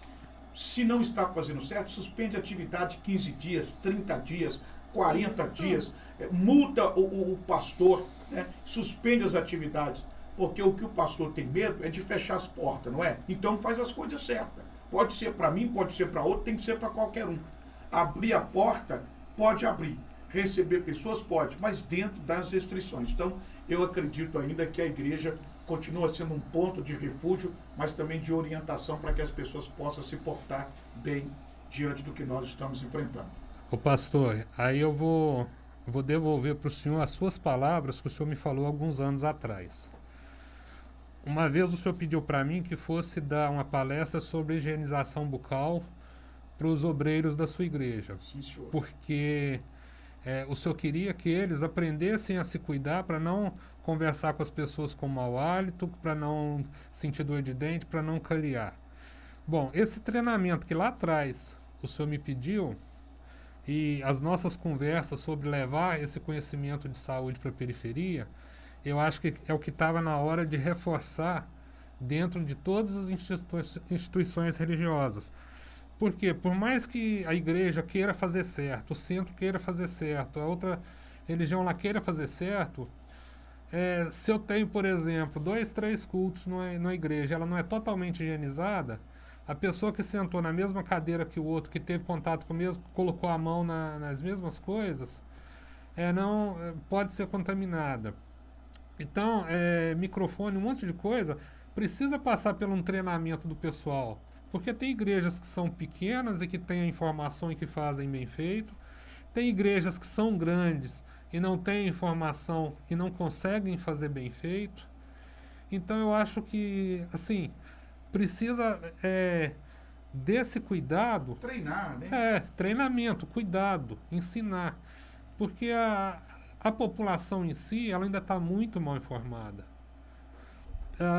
Se não está fazendo certo, suspende a atividade 15 dias, 30 dias, 40 dias, multa o pastor, né? Suspende as atividades, porque o que o pastor tem medo é de fechar as portas, não é? Então faz as coisas certas. Pode ser para mim, pode ser para outro, tem que ser para qualquer um. Abrir a porta, pode abrir. Receber pessoas, pode, mas dentro das restrições. Então, eu acredito ainda que a igreja continua sendo um ponto de refúgio, mas também de orientação para que as pessoas possam se portar bem diante do que nós estamos enfrentando. Ô pastor, aí eu vou devolver para o senhor as suas palavras que o senhor me falou alguns anos atrás. Uma vez o senhor pediu para mim que fosse dar uma palestra sobre higienização bucal para os obreiros da sua igreja. Sim, senhor. Porque o senhor queria que eles aprendessem a se cuidar para não conversar com as pessoas com mau hálito, para não sentir dor de dente, para não cariar. Bom, esse treinamento que lá atrás o senhor me pediu e as nossas conversas sobre levar esse conhecimento de saúde para a periferia, eu acho que é o que estava na hora de reforçar dentro de todas as instituições religiosas. Porque por mais que a igreja queira fazer certo, o centro queira fazer certo, a outra religião lá queira fazer certo, Se eu tenho, por exemplo, 2, 3 cultos numa igreja, ela não é totalmente higienizada, a pessoa que sentou na mesma cadeira que o outro, que teve contato com o mesmo, colocou a mão nas mesmas coisas, não pode ser contaminada. Então, microfone, um monte de coisa, precisa passar por um treinamento do pessoal. Porque tem igrejas que são pequenas e que têm a informação e que fazem bem feito. Tem igrejas que são grandes e não têm informação e não conseguem fazer bem feito. Então, eu acho que, assim, precisa desse cuidado. Treinar, né? Treinamento, cuidado, ensinar. Porque a população em si, ela ainda está muito mal informada.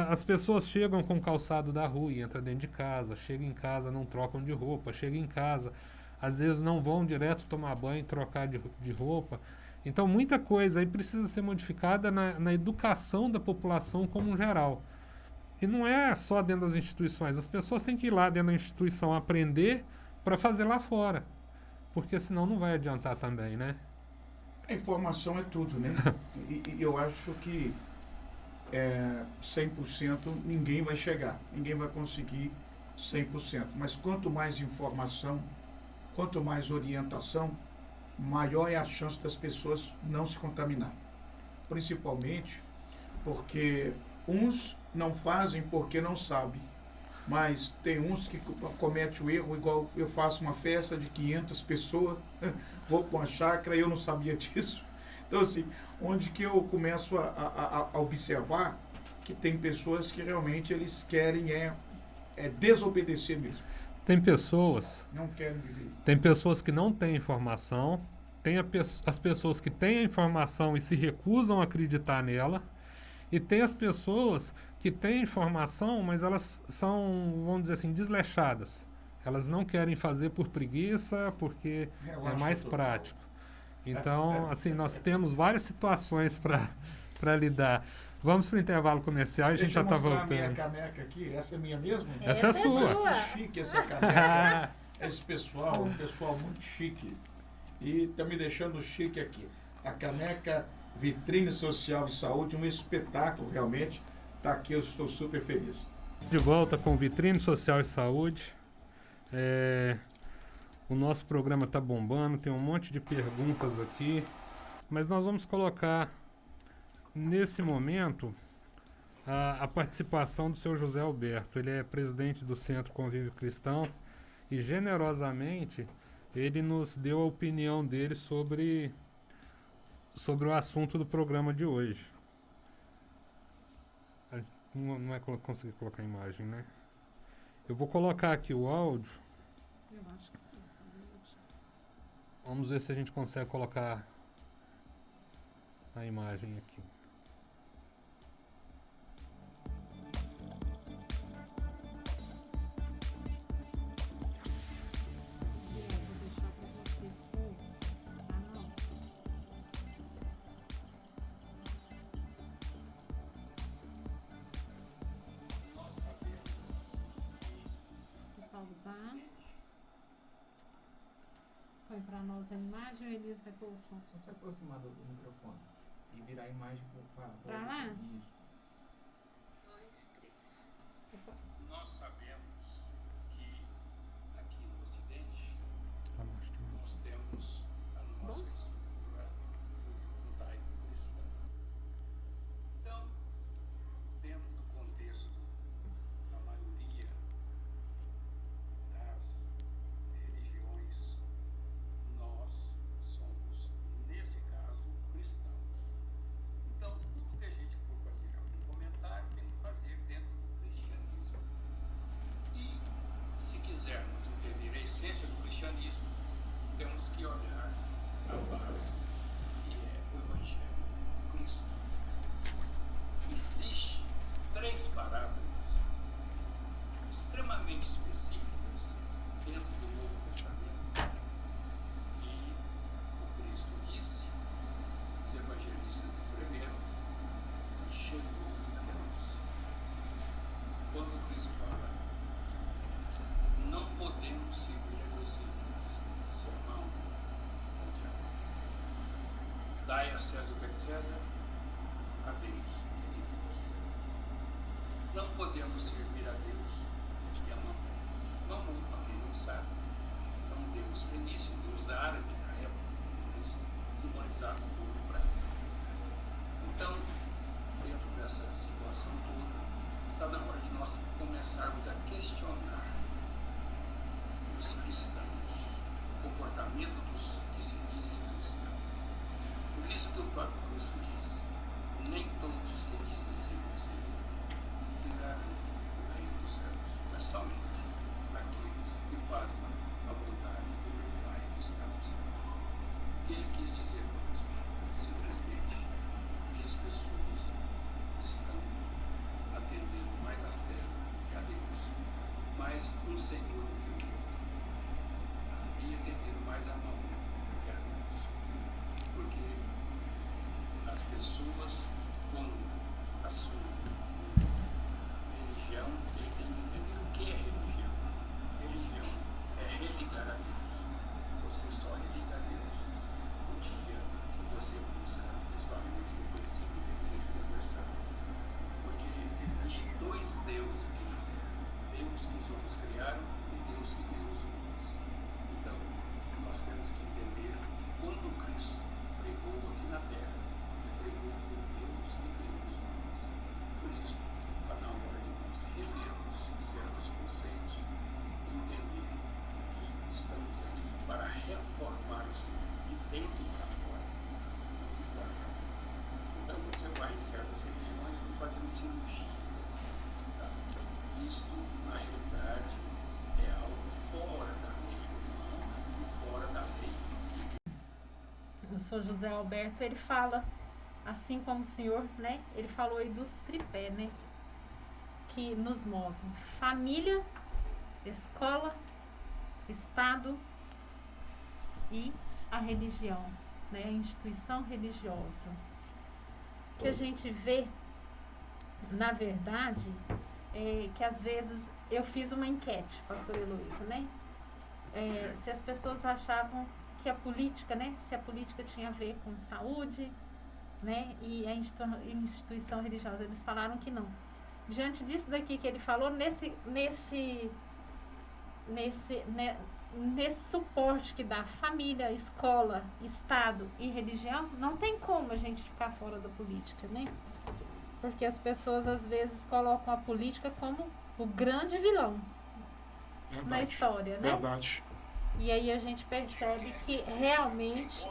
As pessoas chegam com o calçado da rua e entram dentro de casa, chegam em casa, não trocam de roupa, chegam em casa, às vezes não vão direto tomar banho e trocar de roupa. Então, muita coisa aí precisa ser modificada na educação da população como um geral. E não é só dentro das instituições, as pessoas têm que ir lá dentro da instituição aprender para fazer lá fora, porque senão não vai adiantar também, né? A informação é tudo, né? E eu acho que 100% ninguém vai chegar, ninguém vai conseguir 100%. Mas quanto mais informação, quanto mais orientação, maior é a chance das pessoas não se contaminar. Principalmente porque uns não fazem porque não sabem, mas tem uns que cometem o erro, igual eu faço uma festa de 500 pessoas, vou para uma chácara e eu não sabia disso. Então, assim, onde que eu começo a observar que tem pessoas que realmente eles querem desobedecer mesmo. Tem pessoas... Não querem viver. Tem pessoas que não têm informação, tem as pessoas que têm a informação e se recusam a acreditar nela, e tem as pessoas que têm informação, mas elas são, vamos dizer assim, desleixadas. Elas não querem fazer por preguiça, porque é mais prático. Então, assim, nós temos várias situações para lidar. Vamos para o intervalo comercial e a gente já está voltando. Deixa eu mostrar a minha caneca aqui. Essa é minha mesmo? Essa é sua. Mas que chique essa caneca. Esse pessoal, um pessoal muito chique. E está me deixando chique aqui. A caneca Vitrine Social e Saúde, um espetáculo realmente. Está aqui, eu estou super feliz. De volta com Vitrine Social e Saúde. O nosso programa está bombando, tem um monte de perguntas aqui, mas nós vamos colocar nesse momento a participação do seu José Alberto. Ele é presidente do Centro Convívio Cristão e generosamente ele nos deu a opinião dele sobre o assunto do programa de hoje. Não é conseguir colocar a imagem, né? Eu vou colocar aqui o áudio. Eu acho que sim. Vamos ver se a gente consegue colocar a imagem aqui. Pausar. Põe para nós a imagem ou Elis vai pôr o som? Só se aproximar do microfone e virar a imagem para lá? Isso. 2, 3. Nós sabemos que aqui no Ocidente nós temos a nossa estrutura judaico-cristã. Então, dentro do contexto da maioria das religiões, nós somos, nesse caso, cristãos. Então, tudo que a gente for fazer algum comentário, tem que fazer dentro do cristianismo. E, se quisermos entender a essência do cristianismo, temos que olhar a base, que é o Evangelho de Cristo. Existem 3 parábolas extremamente específicas dentro do Novo Testamento que o Cristo disse, os evangelistas escreveram e chegou até nós. Quando Cristo fala, não podemos servir a 2 senhores, sermão ou diabo. Dai a César o que é de César, a Deus não podemos servir a Deus e a Mamon. Mamon, para quem não sabe, é um Deus fenício, um Deus árabe da época, por isso simbolizado com ouro e prata. Então, dentro dessa situação toda, está na hora de nós começarmos a questionar os cristãos, o comportamento dos que se dizem cristãos. Por isso que o próprio Cristo diz: nem todos que dizem Senhor, Senhor, entrarão no reino dos céus, mas somente aqueles que fazem a vontade do meu Pai que está nos céus. O que ele quis dizer com isso? Simplesmente que as pessoas estão atendendo mais a César que a Deus, mais um Senhor do que o outro, e atendendo mais a mão do que a Deus. Porque as pessoas, quando assumem religião, ele tem que entender o que é religião. Religião é religar a Deus. Você só religa a Deus no dia que você busca os valores do princípio de direito universal. Porque existem dois deuses aqui na Terra: Deus que os homens criaram e Deus que criou os homens. Então, nós temos que entender que quando Cristo pregou aqui na Terra, ele pregou por Deus que criou os homens. Por isso, está na hora de nós revermos certos conceitos e entender que estamos aqui para reformar o ser, de dentro para fora, não de fora para dentro. Então, você vai em certas religiões, estão fazendo cirurgias. Tá? Isto, na realidade, é algo fora da lei humana, fora da lei. O senhor José Alberto, ele fala, assim como o senhor, né? Ele falou aí do tripé, né? Que nos move: família, escola, Estado e a religião, né? A instituição religiosa. Que a gente vê, na verdade, que às vezes eu fiz uma enquete, pastor Heloísa, né? Se as pessoas achavam que a política, né? Se a política tinha a ver com saúde, né? E a instituição religiosa, eles falaram que não. Diante disso daqui que ele falou, nesse suporte que dá família, escola, Estado e religião, não tem como a gente ficar fora da política, né? Porque as pessoas às vezes colocam a política como o grande vilão na história, né? Verdade. E aí a gente percebe que realmente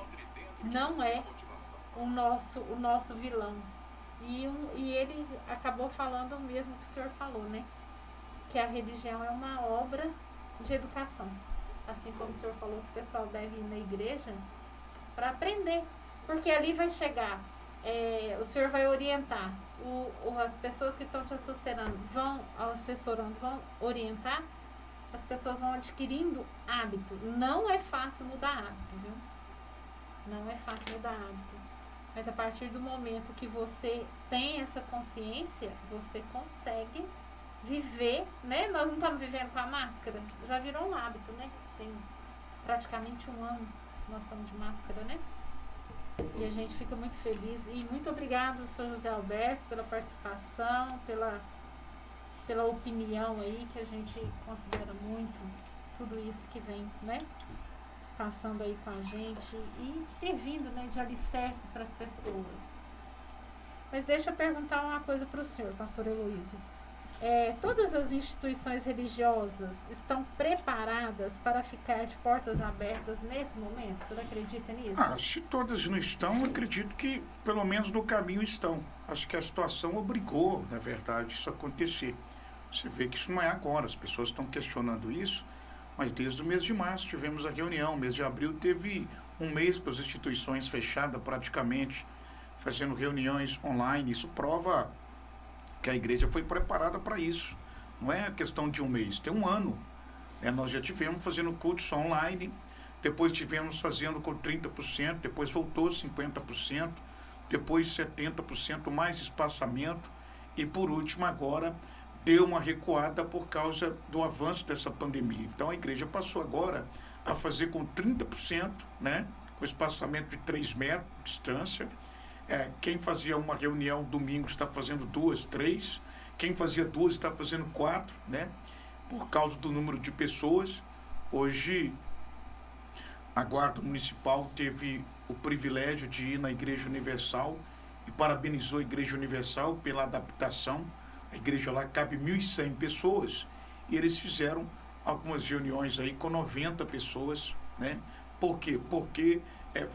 não é o nosso vilão. E ele acabou falando o mesmo que o senhor falou, né? Que a religião é uma obra de educação. Assim como o senhor falou que o pessoal deve ir na igreja para aprender. Porque ali vai chegar, o senhor vai orientar, as pessoas que estão te assessorando vão orientar, as pessoas vão adquirindo hábito. Não é fácil mudar hábito, viu? Não é fácil mudar hábito. Mas a partir do momento que você tem essa consciência, você consegue viver, né? Nós não estamos vivendo com a máscara, já virou um hábito, né? Tem praticamente um ano que nós estamos de máscara, né? E a gente fica muito feliz. E muito obrigado, senhor José Alberto, pela participação, pela opinião aí, que a gente considera muito tudo isso que vem, né? Passando aí com a gente e servindo, né, de alicerce para as pessoas. Mas deixa eu perguntar uma coisa para o senhor, pastor Heloísio. Todas as instituições religiosas estão preparadas para ficar de portas abertas nesse momento? O senhor acredita nisso? Se todas não estão, acredito que pelo menos no caminho estão. Acho que a situação obrigou, na verdade, isso a acontecer. Você vê que isso não é agora, as pessoas estão questionando isso, mas desde o mês de março tivemos a reunião, mês de abril teve um mês para as instituições fechadas praticamente, fazendo reuniões online. Isso prova que a igreja foi preparada para isso. Não é questão de um mês, tem um ano. Nós já tivemos fazendo cultos online, depois tivemos fazendo com 30%, depois voltou 50%, depois 70%, mais espaçamento, e por último agora deu uma recuada por causa do avanço dessa pandemia. Então a igreja passou agora a fazer com 30%, né, com espaçamento de 3 metros de distância. Quem fazia uma reunião domingo está fazendo 2, 3. quem fazia 2 está fazendo 4, né? Por causa do número de pessoas. Hoje, a Guarda Municipal teve o privilégio de ir na Igreja Universal e parabenizou a Igreja Universal pela adaptação. A igreja lá cabe 1.100 pessoas e eles fizeram algumas reuniões aí com 90 pessoas, né? Por quê? Porque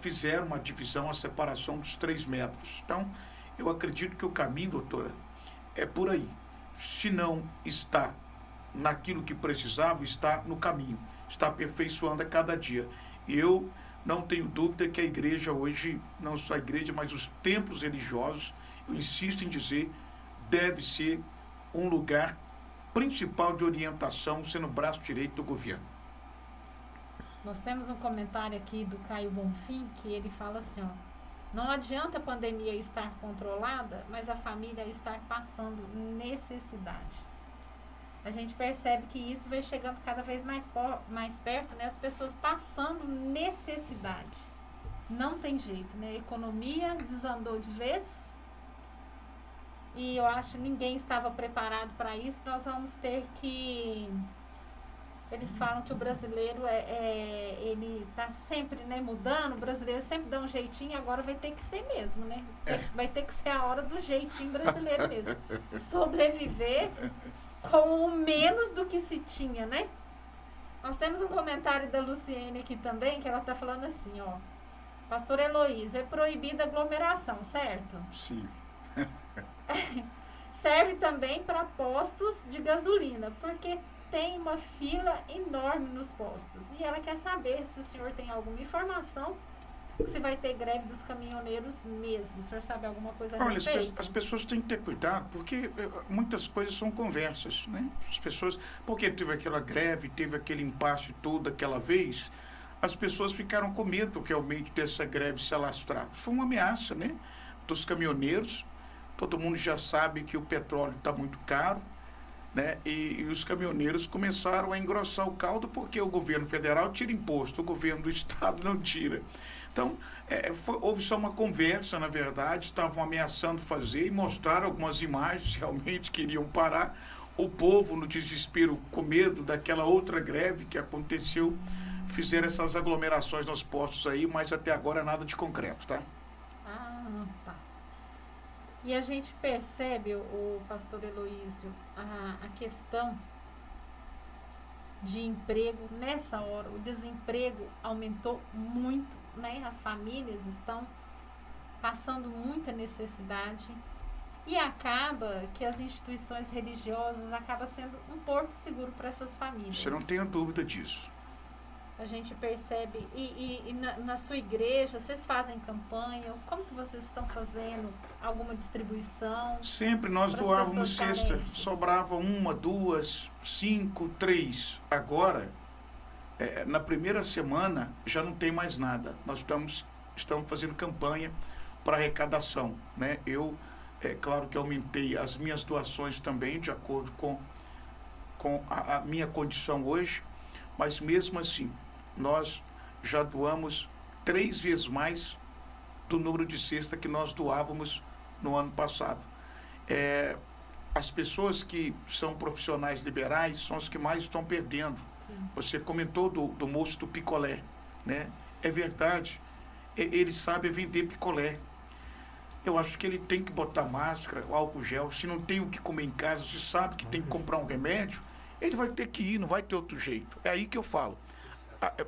fizeram uma divisão, a separação dos 3 metros. Então, eu acredito que o caminho, doutora, é por aí. Se não está naquilo que precisava, está no caminho, está aperfeiçoando a cada dia. Eu não tenho dúvida que a igreja hoje, não só a igreja, mas os templos religiosos, eu insisto em dizer, deve ser um lugar principal de orientação, sendo o braço direito do governo. Nós temos um comentário aqui do Caio Bonfim, que ele fala assim, ó, não adianta a pandemia estar controlada, mas a família estar passando necessidade. A gente percebe que isso vai chegando cada vez mais perto, né? As pessoas passando necessidade. Não tem jeito, né? A economia desandou de vez e eu acho que ninguém estava preparado para isso. Nós vamos ter que... Eles falam que o brasileiro ele está sempre, né, mudando, o brasileiro sempre dá um jeitinho, agora vai ter que ser mesmo, né? Vai ter que ser a hora do jeitinho brasileiro mesmo. Sobreviver com o menos do que se tinha, né? Nós temos um comentário da Luciene aqui também, que ela está falando assim, ó. Pastor Heloísio, é proibida aglomeração, certo? Sim. Serve também para postos de gasolina, porque tem uma fila enorme nos postos. E ela quer saber se o senhor tem alguma informação, se vai ter greve dos caminhoneiros mesmo. O senhor sabe alguma coisa a respeito? Olha, as pessoas têm que ter cuidado, porque muitas coisas são conversas, né? As pessoas, porque teve aquela greve, teve aquele impasse todo aquela vez, as pessoas ficaram com medo realmente dessa greve se alastrar. Foi uma ameaça, né? Dos caminhoneiros. Todo mundo já sabe que o petróleo está muito caro, né? E os caminhoneiros começaram a engrossar o caldo porque o governo federal tira imposto, o governo do estado não tira. Então, houve só uma conversa, na verdade, estavam ameaçando fazer e mostraram algumas imagens, realmente queriam parar. O povo, no desespero, com medo daquela outra greve que aconteceu, fizeram essas aglomerações nos postos aí, mas até agora nada de concreto, tá? Ah, tá. E a gente percebe, o pastor Heloísio, a questão de emprego nessa hora. O desemprego aumentou muito, né? As famílias estão passando muita necessidade e acaba que as instituições religiosas acabam sendo um porto seguro para essas famílias. Você não tenha dúvida disso. A gente percebe, e na sua igreja, vocês fazem campanha? Como que vocês estão fazendo? Alguma distribuição? Sempre nós doávamos cesta, carentes? sobrava 1, 2, 5, 3. Agora, na primeira semana, já não tem mais nada. Nós estamos fazendo campanha para arrecadação, né? Eu, claro que aumentei as minhas doações também, de acordo com a minha condição hoje, mas mesmo assim, nós já doamos 3 vezes mais do número de cesta que nós doávamos no ano passado. As pessoas que são profissionais liberais são as que mais estão perdendo. Sim. Você comentou do moço do picolé, né? É verdade, ele sabe vender picolé. Eu acho que ele tem que botar máscara, álcool gel. Se não tem o que comer em casa, se sabe que tem que comprar um remédio, ele vai ter que ir, não vai ter outro jeito. É aí que eu falo.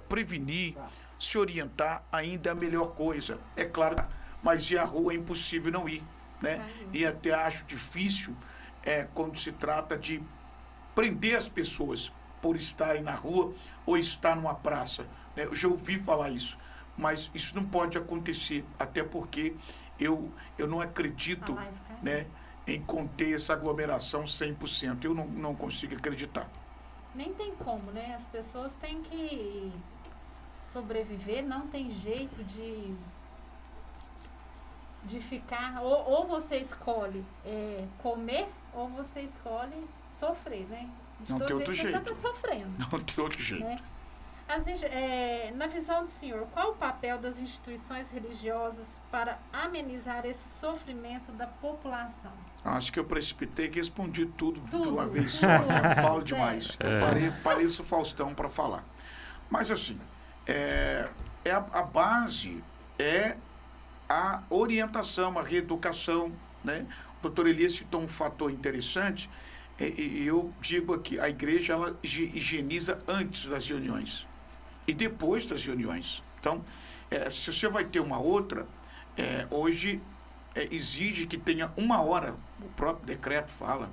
Prevenir, se orientar ainda é a melhor coisa. É claro, mas ir à rua é impossível não ir, né? E até acho difícil quando se trata de prender as pessoas por estarem na rua ou estar numa praça, né? Eu já ouvi falar isso, mas isso não pode acontecer, até porque eu não acredito, né, em conter essa aglomeração 100%. Eu não consigo acreditar. Nem tem como, né? As pessoas têm que sobreviver, não tem jeito de ficar... Ou você escolhe comer, ou você escolhe sofrer, né? Não tem outro jeito. Você tá sofrendo. Não tem outro jeito. Né? Na visão do senhor, qual o papel das instituições religiosas para amenizar esse sofrimento da população? Acho que eu precipitei que respondi tudo de Tudo. uma vez só. Eu falo Sério. demais. Eu pareço Faustão para falar. Mas assim, a base é a orientação, a reeducação, né? O doutor Elias citou um fator interessante. E eu digo aqui, a igreja ela higieniza antes das reuniões e depois das reuniões. Então, se você vai ter uma outra, hoje exige que tenha 1 hora, o próprio decreto fala,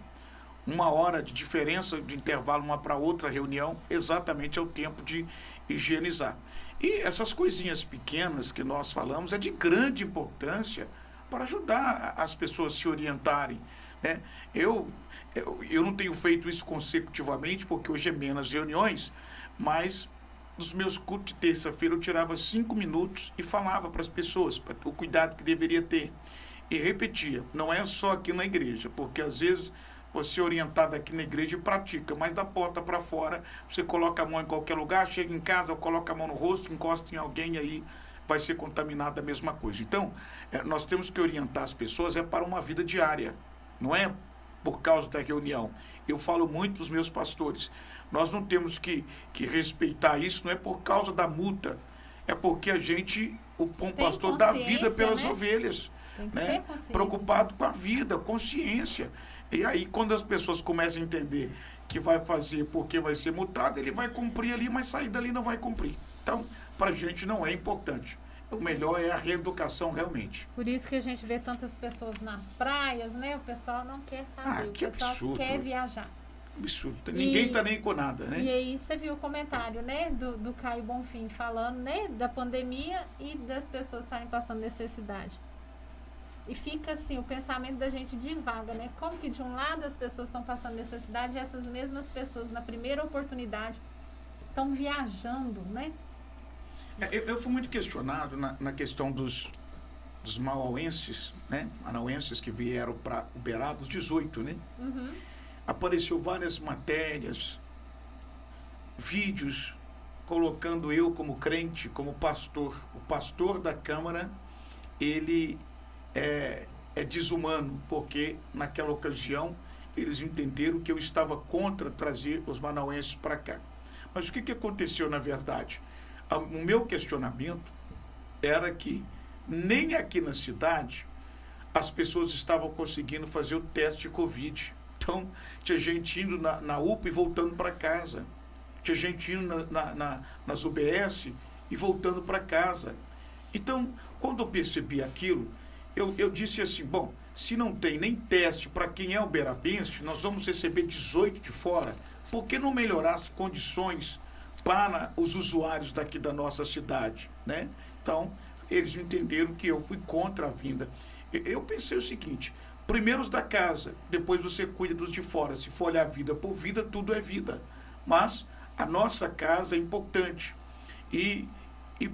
1 hora de diferença de intervalo uma para outra reunião, exatamente é o tempo de higienizar. E essas coisinhas pequenas que nós falamos é de grande importância para ajudar as pessoas a se orientarem, né? Eu não tenho feito isso consecutivamente, porque hoje é menos reuniões, mas nos meus cultos de terça-feira eu tirava 5 minutos e falava para as pessoas o cuidado que deveria ter. E repetia, não é só aqui na igreja, porque às vezes você é orientado aqui na igreja e pratica, mas da porta para fora, você coloca a mão em qualquer lugar, chega em casa, coloca a mão no rosto, encosta em alguém, aí vai ser contaminado a mesma coisa. Então, nós temos que orientar as pessoas para uma vida diária, não é por causa da reunião. Eu falo muito para os meus pastores, nós não temos que respeitar isso, não é por causa da multa, é porque o bom pastor dá vida pelas ovelhas, né? Preocupado com a vida, consciência. E aí, quando as pessoas começam a entender que vai fazer porque vai ser multado, ele vai cumprir ali, mas sair dali não vai cumprir. Então, para a gente não é importante. O melhor é a reeducação realmente. Por isso que a gente vê tantas pessoas nas praias, né? O pessoal não quer saber, o que pessoal absurdo. quer viajar. Absurdo. Ninguém está nem com nada, né? E aí você viu o comentário, né, do Caio Bonfim falando, né, da pandemia e das pessoas estarem passando necessidade. E fica assim, o pensamento da gente divaga, né? Como que de um lado as pessoas estão passando necessidade e essas mesmas pessoas, na primeira oportunidade, estão viajando, né? Eu fui muito questionado na questão dos mauauenses, né? Manauenses que vieram para Uberaba, os 18, né? Uhum. Apareceu várias matérias, vídeos, colocando eu como crente, como pastor. O pastor da Câmara, ele é desumano, porque naquela ocasião eles entenderam que eu estava contra trazer os manauenses para cá. Mas o que aconteceu na verdade? O meu questionamento era que nem aqui na cidade as pessoas estavam conseguindo fazer o teste de Covid. Então, tinha gente indo na UPA e voltando para casa. Tinha gente indo nas UBS e voltando para casa. Então, quando eu percebi aquilo, eu disse assim, bom, se não tem nem teste para quem é uberabense, nós vamos receber 18 de fora. Por que não melhorar as condições para os usuários daqui da nossa cidade, né? Então, eles entenderam que eu fui contra a vinda. Eu pensei o seguinte, primeiro os da casa, depois você cuida dos de fora. Se for olhar vida por vida, tudo é vida. Mas a nossa casa é importante. E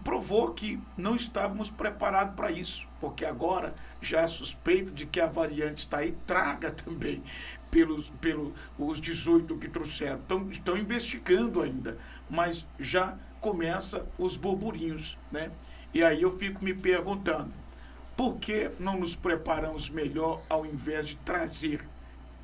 provou que não estávamos preparados para isso, porque agora já é suspeito de que a variante está aí, traga também pelos 18 que trouxeram. Estão investigando ainda, mas já começa os burburinhos, né? E aí eu fico me perguntando, por que não nos preparamos melhor ao invés de trazer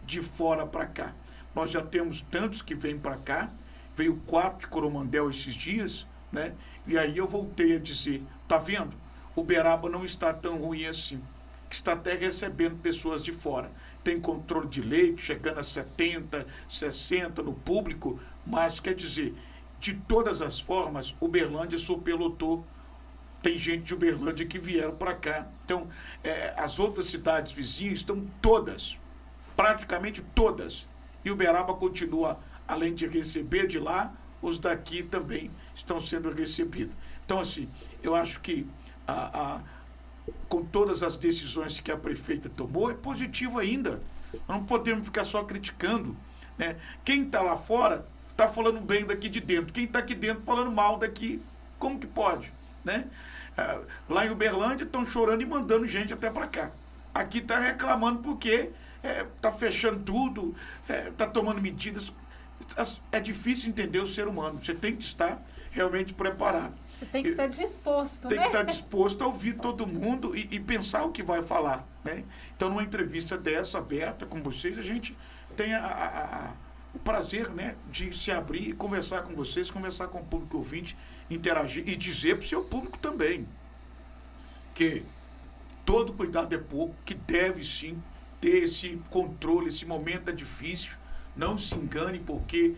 de fora para cá? Nós já temos tantos que vêm para cá, veio 4 de Coromandel esses dias, né? E aí eu voltei a dizer, tá vendo? Uberaba não está tão ruim assim, que está até recebendo pessoas de fora. Tem controle de leito, chegando a 70, 60 no público, mas quer dizer, de todas as formas, Uberlândia superlotou. Tem gente de Uberlândia que vieram para cá. Então, as outras cidades vizinhas estão todas, praticamente todas. E Uberaba continua, além de receber de lá, os daqui também estão sendo recebidos. Então, assim, eu acho que com todas as decisões que a prefeita tomou, é positivo ainda. Nós não podemos ficar só criticando, né? Quem está lá fora está falando bem daqui de dentro. Quem está aqui dentro falando mal daqui. Como que pode, né? Lá em Uberlândia estão chorando e mandando gente até para cá. Aqui está reclamando porque está fechando tudo, está tomando medidas. É difícil entender o ser humano. Você tem que estar realmente preparado. Você tem que estar disposto, Tem né? que estar disposto a ouvir todo mundo e pensar o que vai falar, né? Então, numa entrevista dessa, aberta com vocês, a gente tem o prazer, né, de se abrir e conversar com vocês, conversar com o público ouvinte, interagir e dizer para o seu público também que todo cuidado é pouco, que deve sim ter esse controle. Esse momento é difícil, não se engane, porque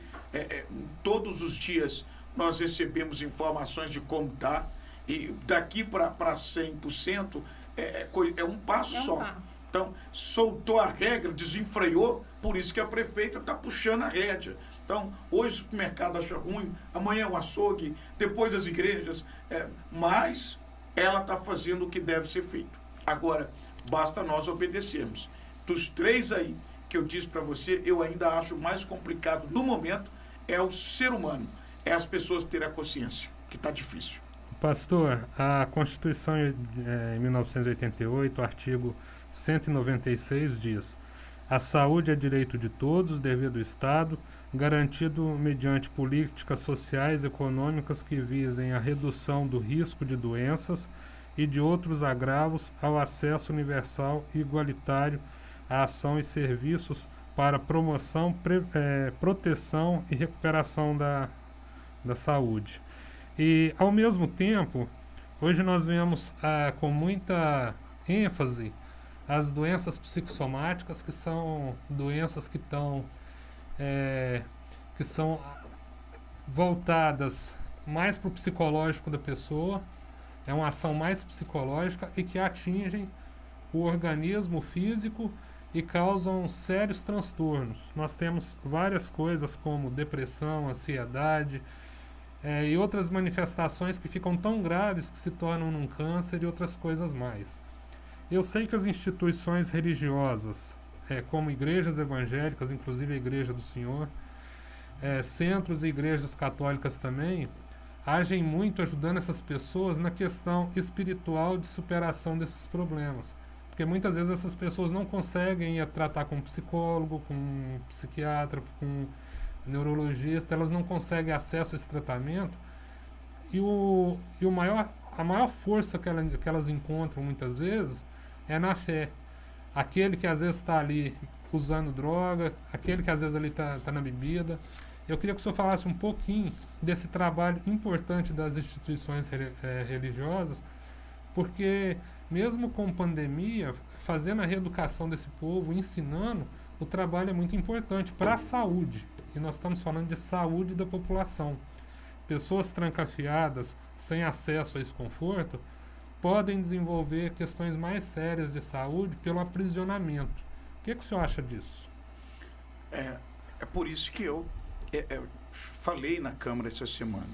todos os dias nós recebemos informações de como está, e daqui para 100% é um passo só. Passo. Então, soltou a regra, desenfreou, por isso que a prefeita está puxando a rédea. Então, hoje o supermercado acha ruim, amanhã o açougue, depois as igrejas, mas ela está fazendo o que deve ser feito. Agora, basta nós obedecermos. Dos 3 aí que eu disse para você, eu ainda acho mais complicado no momento é o ser humano, é as pessoas terem a consciência, que está difícil. Pastor, a Constituição em 1988, o artigo 196 diz: a saúde é direito de todos, dever do Estado, garantido mediante políticas sociais e econômicas que visem a redução do risco de doenças e de outros agravos ao acesso universal e igualitário à ação e serviços para promoção, proteção e recuperação da saúde. E, ao mesmo tempo, hoje nós vemos com muita ênfase as doenças psicossomáticas, que são doenças que são voltadas mais para o psicológico da pessoa, é uma ação mais psicológica e que atingem o organismo físico e causam sérios transtornos. Nós temos várias coisas como depressão, ansiedade, e outras manifestações que ficam tão graves que se tornam um câncer e outras coisas mais. Eu sei que as instituições religiosas, como igrejas evangélicas, inclusive a Igreja do Senhor, centros e igrejas católicas também, agem muito ajudando essas pessoas na questão espiritual de superação desses problemas. Porque muitas vezes essas pessoas não conseguem ir tratar com um psicólogo, com um psiquiatra, com um neurologista, elas não conseguem acesso a esse tratamento, e a maior força que elas encontram muitas vezes é na fé. Aquele que às vezes está ali usando droga, aquele que às vezes ali está na bebida. Eu queria que o senhor falasse um pouquinho desse trabalho importante das instituições religiosas, porque mesmo com pandemia, fazendo a reeducação desse povo, ensinando, o trabalho é muito importante para a saúde. E nós estamos falando de saúde da população. Pessoas trancafiadas, sem acesso a esse conforto, podem desenvolver questões mais sérias de saúde pelo aprisionamento. O que o senhor acha disso? É por isso que eu falei na Câmara essa semana.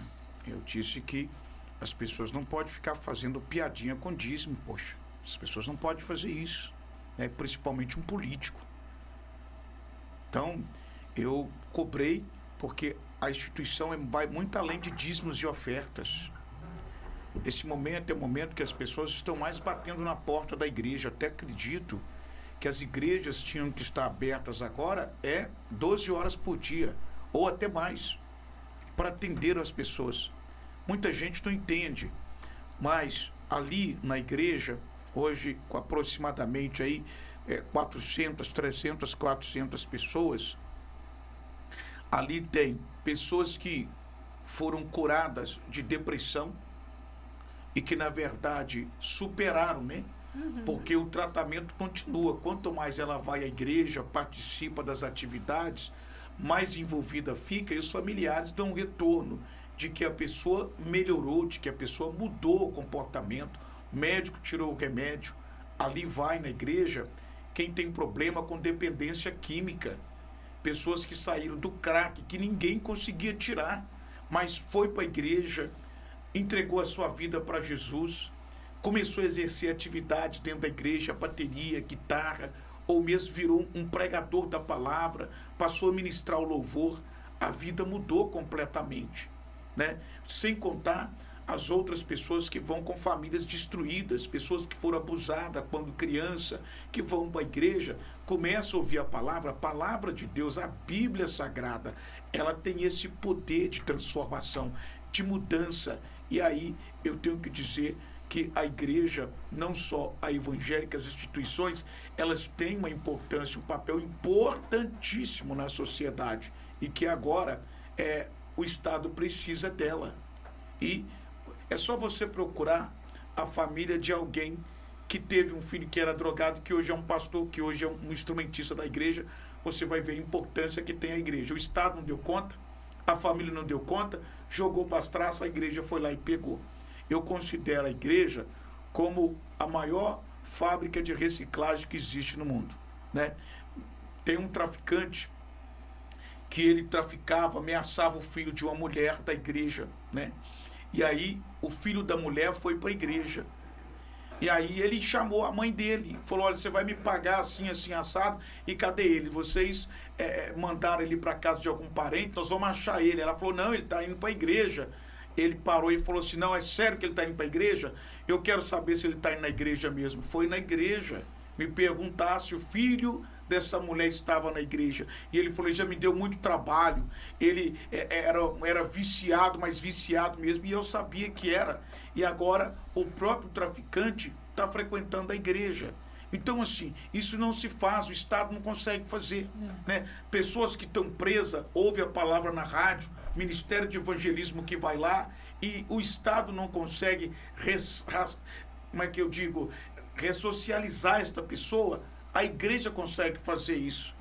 Eu disse que as pessoas não podem ficar fazendo piadinha com dízimo, poxa. As pessoas não podem fazer isso, principalmente um político. Então, eu cobrei, porque a instituição vai muito além de dízimos e ofertas. Esse momento é o momento que as pessoas estão mais batendo na porta da igreja. Até acredito que as igrejas tinham que estar abertas agora 12 horas por dia, ou até mais, para atender as pessoas. Muita gente não entende, mas ali na igreja, hoje, com aproximadamente aí 400, 300, 400 pessoas, ali tem pessoas que foram curadas de depressão e que, na verdade, superaram, né? Porque o tratamento continua. Quanto mais ela vai à igreja, participa das atividades, mais envolvida fica, e os familiares dão um retorno de que a pessoa melhorou, de que a pessoa mudou o comportamento, o médico tirou o remédio. Ali vai na igreja quem tem problema com dependência química, pessoas que saíram do crack, que ninguém conseguia tirar, mas foi para a igreja, entregou a sua vida para Jesus, começou a exercer atividades dentro da igreja, bateria, guitarra, ou mesmo virou um pregador da palavra, passou a ministrar o louvor. A vida mudou completamente, né? Sem contar as outras pessoas que vão com famílias destruídas, pessoas que foram abusadas quando criança, que vão para a igreja, começam a ouvir a palavra de Deus, a Bíblia Sagrada, ela tem esse poder de transformação, de mudança. E aí eu tenho que dizer que a igreja, não só a evangélica, as instituições, elas têm uma importância, um papel importantíssimo na sociedade e que agora o Estado precisa dela. E é só você procurar a família de alguém que teve um filho que era drogado, que hoje é um pastor, que hoje é um instrumentista da igreja, você vai ver a importância que tem a igreja. O Estado não deu conta, a família não deu conta, jogou para as traças, a igreja foi lá e pegou. Eu considero a igreja como a maior fábrica de reciclagem que existe no mundo, né? Tem um traficante que ele traficava, ameaçava o filho de uma mulher da igreja, né? E aí o filho da mulher foi para a igreja. E aí ele chamou a mãe dele, falou: olha, você vai me pagar assim, assim, assado, e cadê ele? Vocês mandaram ele para casa de algum parente, nós vamos achar ele. Ela falou: não, ele está indo para a igreja. Ele parou e falou assim: não, é sério que ele está indo para a igreja? Eu quero saber se ele está indo na igreja mesmo. Foi na igreja. Me perguntar se o filho dessa mulher estava na igreja. E ele falou: já me deu muito trabalho. Ele era viciado, mas viciado mesmo. E eu sabia que era. E agora o próprio traficante está frequentando a igreja. Então, assim, isso não se faz, o Estado não consegue fazer. Né? Pessoas que estão presas, ouvem a palavra na rádio, Ministério de Evangelismo que vai lá, e o Estado não consegue, como é que eu digo, ressocializar esta pessoa. A igreja consegue fazer isso.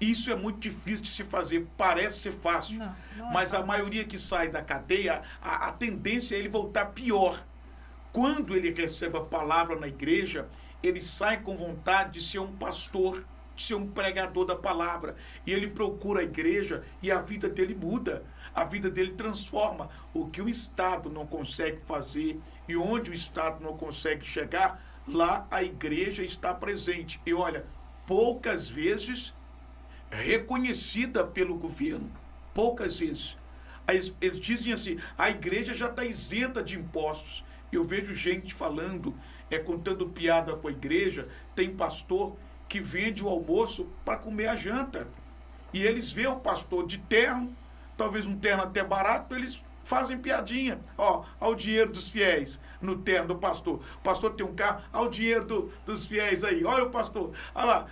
Isso é muito difícil de se fazer, parece ser fácil. Não mas a maioria que sai da cadeia, a tendência é ele voltar pior. Quando ele recebe a palavra na igreja, ele sai com vontade de ser um pastor, de ser um pregador da palavra. E ele procura a igreja e a vida dele muda. A vida dele transforma. O que o Estado não consegue fazer e onde o Estado não consegue chegar, lá a igreja está presente. E olha, poucas vezes reconhecida pelo governo. Poucas vezes. Eles dizem assim: a igreja já está isenta de impostos. Eu vejo gente falando, contando piada com a igreja. Tem pastor que vende o almoço para comer a janta. E eles veem o pastor de terno, talvez um terno até barato, eles fazem piadinha. Ó o dinheiro dos fiéis no terno do pastor. O pastor tem um carro, ó o dinheiro dos fiéis aí. Olha o pastor, olha lá.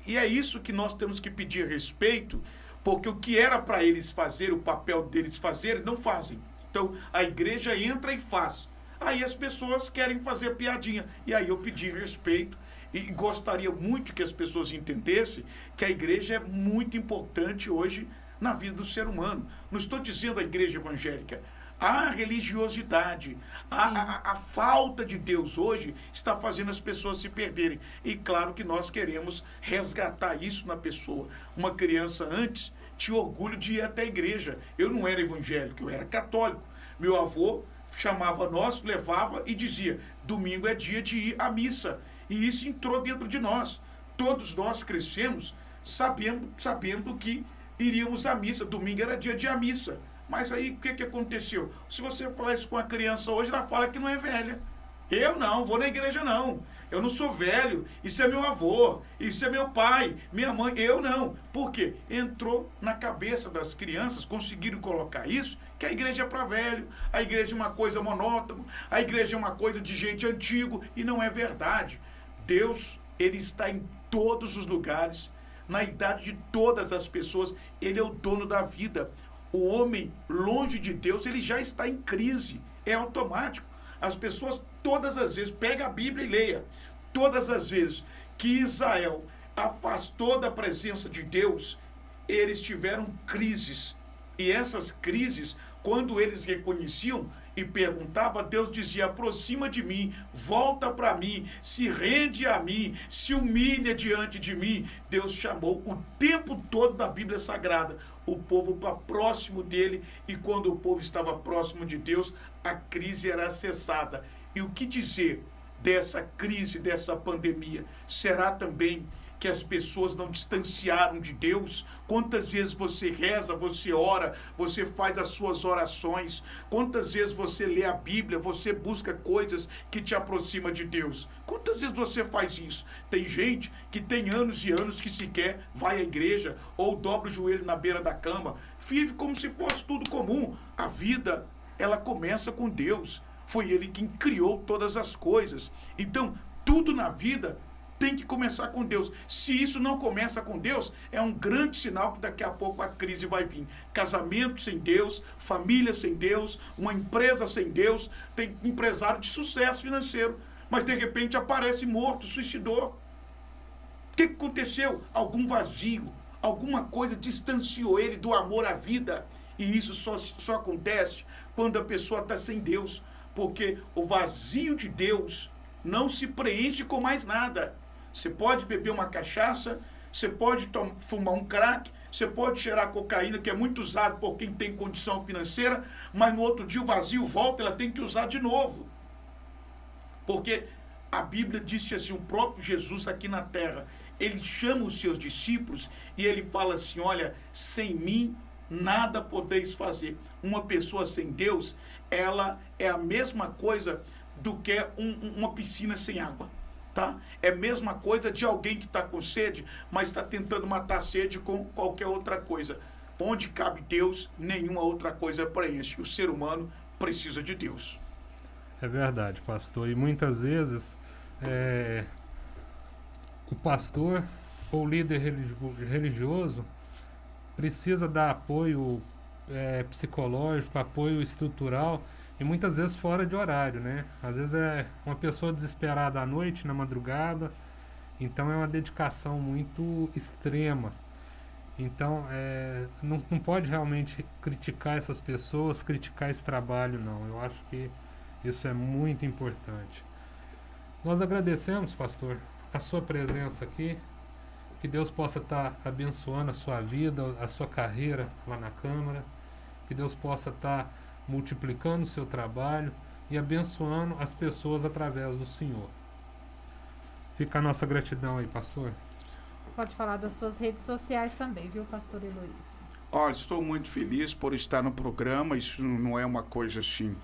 E é isso que nós temos que pedir respeito, porque o que era para eles fazer, o papel deles fazer, não fazem. Então, a igreja entra e faz. Aí as pessoas querem fazer piadinha. E aí eu pedi respeito e gostaria muito que as pessoas entendessem que a igreja é muito importante hoje na vida do ser humano. Não estou dizendo a igreja evangélica. A religiosidade, a falta de Deus hoje está fazendo as pessoas se perderem. E claro que nós queremos resgatar isso na pessoa. Uma criança antes tinha orgulho de ir até a igreja. Eu não era evangélico, eu era católico. Meu avô chamava nós, levava e dizia: domingo é dia de ir à missa. E isso entrou dentro de nós. Todos nós crescemos sabendo que iríamos à missa. Domingo era dia de ir à missa. Mas aí, o que aconteceu? Se você falar isso com a criança hoje, ela fala que não é velha. Eu não, vou na igreja não. Eu não sou velho. Isso é meu avô, isso é meu pai, minha mãe. Eu não. Por quê? Entrou na cabeça das crianças, conseguiram colocar isso, que a igreja é para velho, a igreja é uma coisa monótona, a igreja é uma coisa de gente antigo, e não é verdade. Deus, ele está em todos os lugares, na idade de todas as pessoas. Ele é o dono da vida. O homem, longe de Deus, ele já está em crise. É automático. As pessoas, todas as vezes, pega a Bíblia e leia. Todas as vezes que Israel afastou da presença de Deus, eles tiveram crises. E essas crises, quando eles reconheciam e perguntavam, Deus dizia: aproxima de mim, volta para mim, se rende a mim, se humilha diante de mim. Deus chamou o tempo todo da Bíblia Sagrada o povo para próximo dele, e quando o povo estava próximo de Deus, a crise era cessada. E o que dizer dessa crise, dessa pandemia? Será também que as pessoas não distanciaram de Deus? Quantas vezes você reza, você ora, você faz as suas orações? Quantas vezes você lê a Bíblia, você busca coisas que te aproximam de Deus? Quantas vezes você faz isso? Tem gente que tem anos e anos que sequer vai à igreja ou dobra o joelho na beira da cama, vive como se fosse tudo comum. A vida, ela começa com Deus. Foi Ele quem criou todas as coisas. Então, tudo na vida tem que começar com Deus. Se isso não começa com Deus, é um grande sinal que daqui a pouco a crise vai vir. Casamento sem Deus, família sem Deus, uma empresa sem Deus. Tem empresário de sucesso financeiro, mas de repente aparece morto, suicidou. O que aconteceu? Algum vazio, alguma coisa distanciou ele do amor à vida. E isso só acontece quando a pessoa está sem Deus. Porque o vazio de Deus não se preenche com mais nada. Você pode beber uma cachaça, você pode fumar um crack, você pode cheirar cocaína, que é muito usado por quem tem condição financeira, mas no outro dia o vazio volta, ela tem que usar de novo. Porque a Bíblia disse assim, o próprio Jesus aqui na terra, ele chama os seus discípulos e ele fala assim, olha, sem mim nada podeis fazer. Uma pessoa sem Deus, ela é a mesma coisa do que uma piscina sem água. Tá? É a mesma coisa de alguém que está com sede, mas está tentando matar a sede com qualquer outra coisa. Onde cabe Deus, nenhuma outra coisa preenche. O ser humano precisa de Deus. É verdade, pastor. E muitas vezes o pastor ou líder religioso precisa dar apoio psicológico, apoio estrutural, e muitas vezes fora de horário, né? Às vezes é uma pessoa desesperada à noite, na madrugada, então é uma dedicação muito extrema. Então, não pode realmente criticar essas pessoas, criticar esse trabalho, não. Eu acho que isso é muito importante. Nós agradecemos, pastor, a sua presença aqui, que Deus possa estar abençoando a sua vida, a sua carreira lá na Câmara, que Deus possa estar multiplicando o seu trabalho e abençoando as pessoas através do Senhor. Fica a nossa gratidão aí, pastor. Pode falar das suas redes sociais também, viu, pastor Heloísio? Olha, estou muito feliz por estar no programa. Isso não é uma coisa assim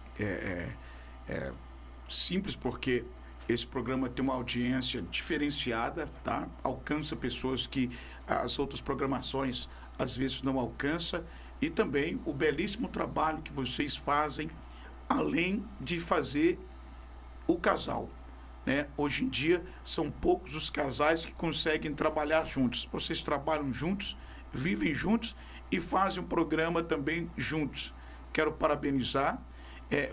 simples, porque esse programa tem uma audiência diferenciada, tá? Alcança pessoas que as outras programações às vezes não alcançam. E também o belíssimo trabalho que vocês fazem, além de fazer o casal, né? Hoje em dia, são poucos os casais que conseguem trabalhar juntos. Vocês trabalham juntos, vivem juntos e fazem um programa também juntos. Quero parabenizar.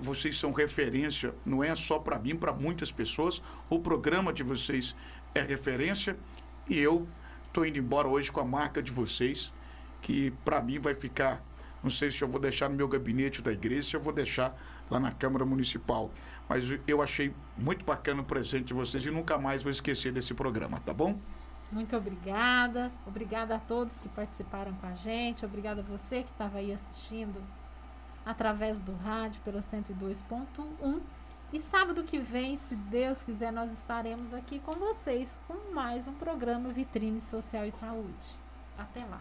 Vocês são referência, não é só para mim, para muitas pessoas. O programa de vocês é referência e eu estou indo embora hoje com a marca de vocês, que para mim vai ficar, não sei se eu vou deixar no meu gabinete da igreja, se eu vou deixar lá na Câmara Municipal. Mas eu achei muito bacana o presente de vocês e nunca mais vou esquecer desse programa, tá bom? Muito obrigada. Obrigada a todos que participaram com a gente. Obrigada a você que estava aí assistindo através do rádio pela 102.1. E sábado que vem, se Deus quiser, nós estaremos aqui com vocês com mais um programa Vitrine Social e Saúde. Até lá.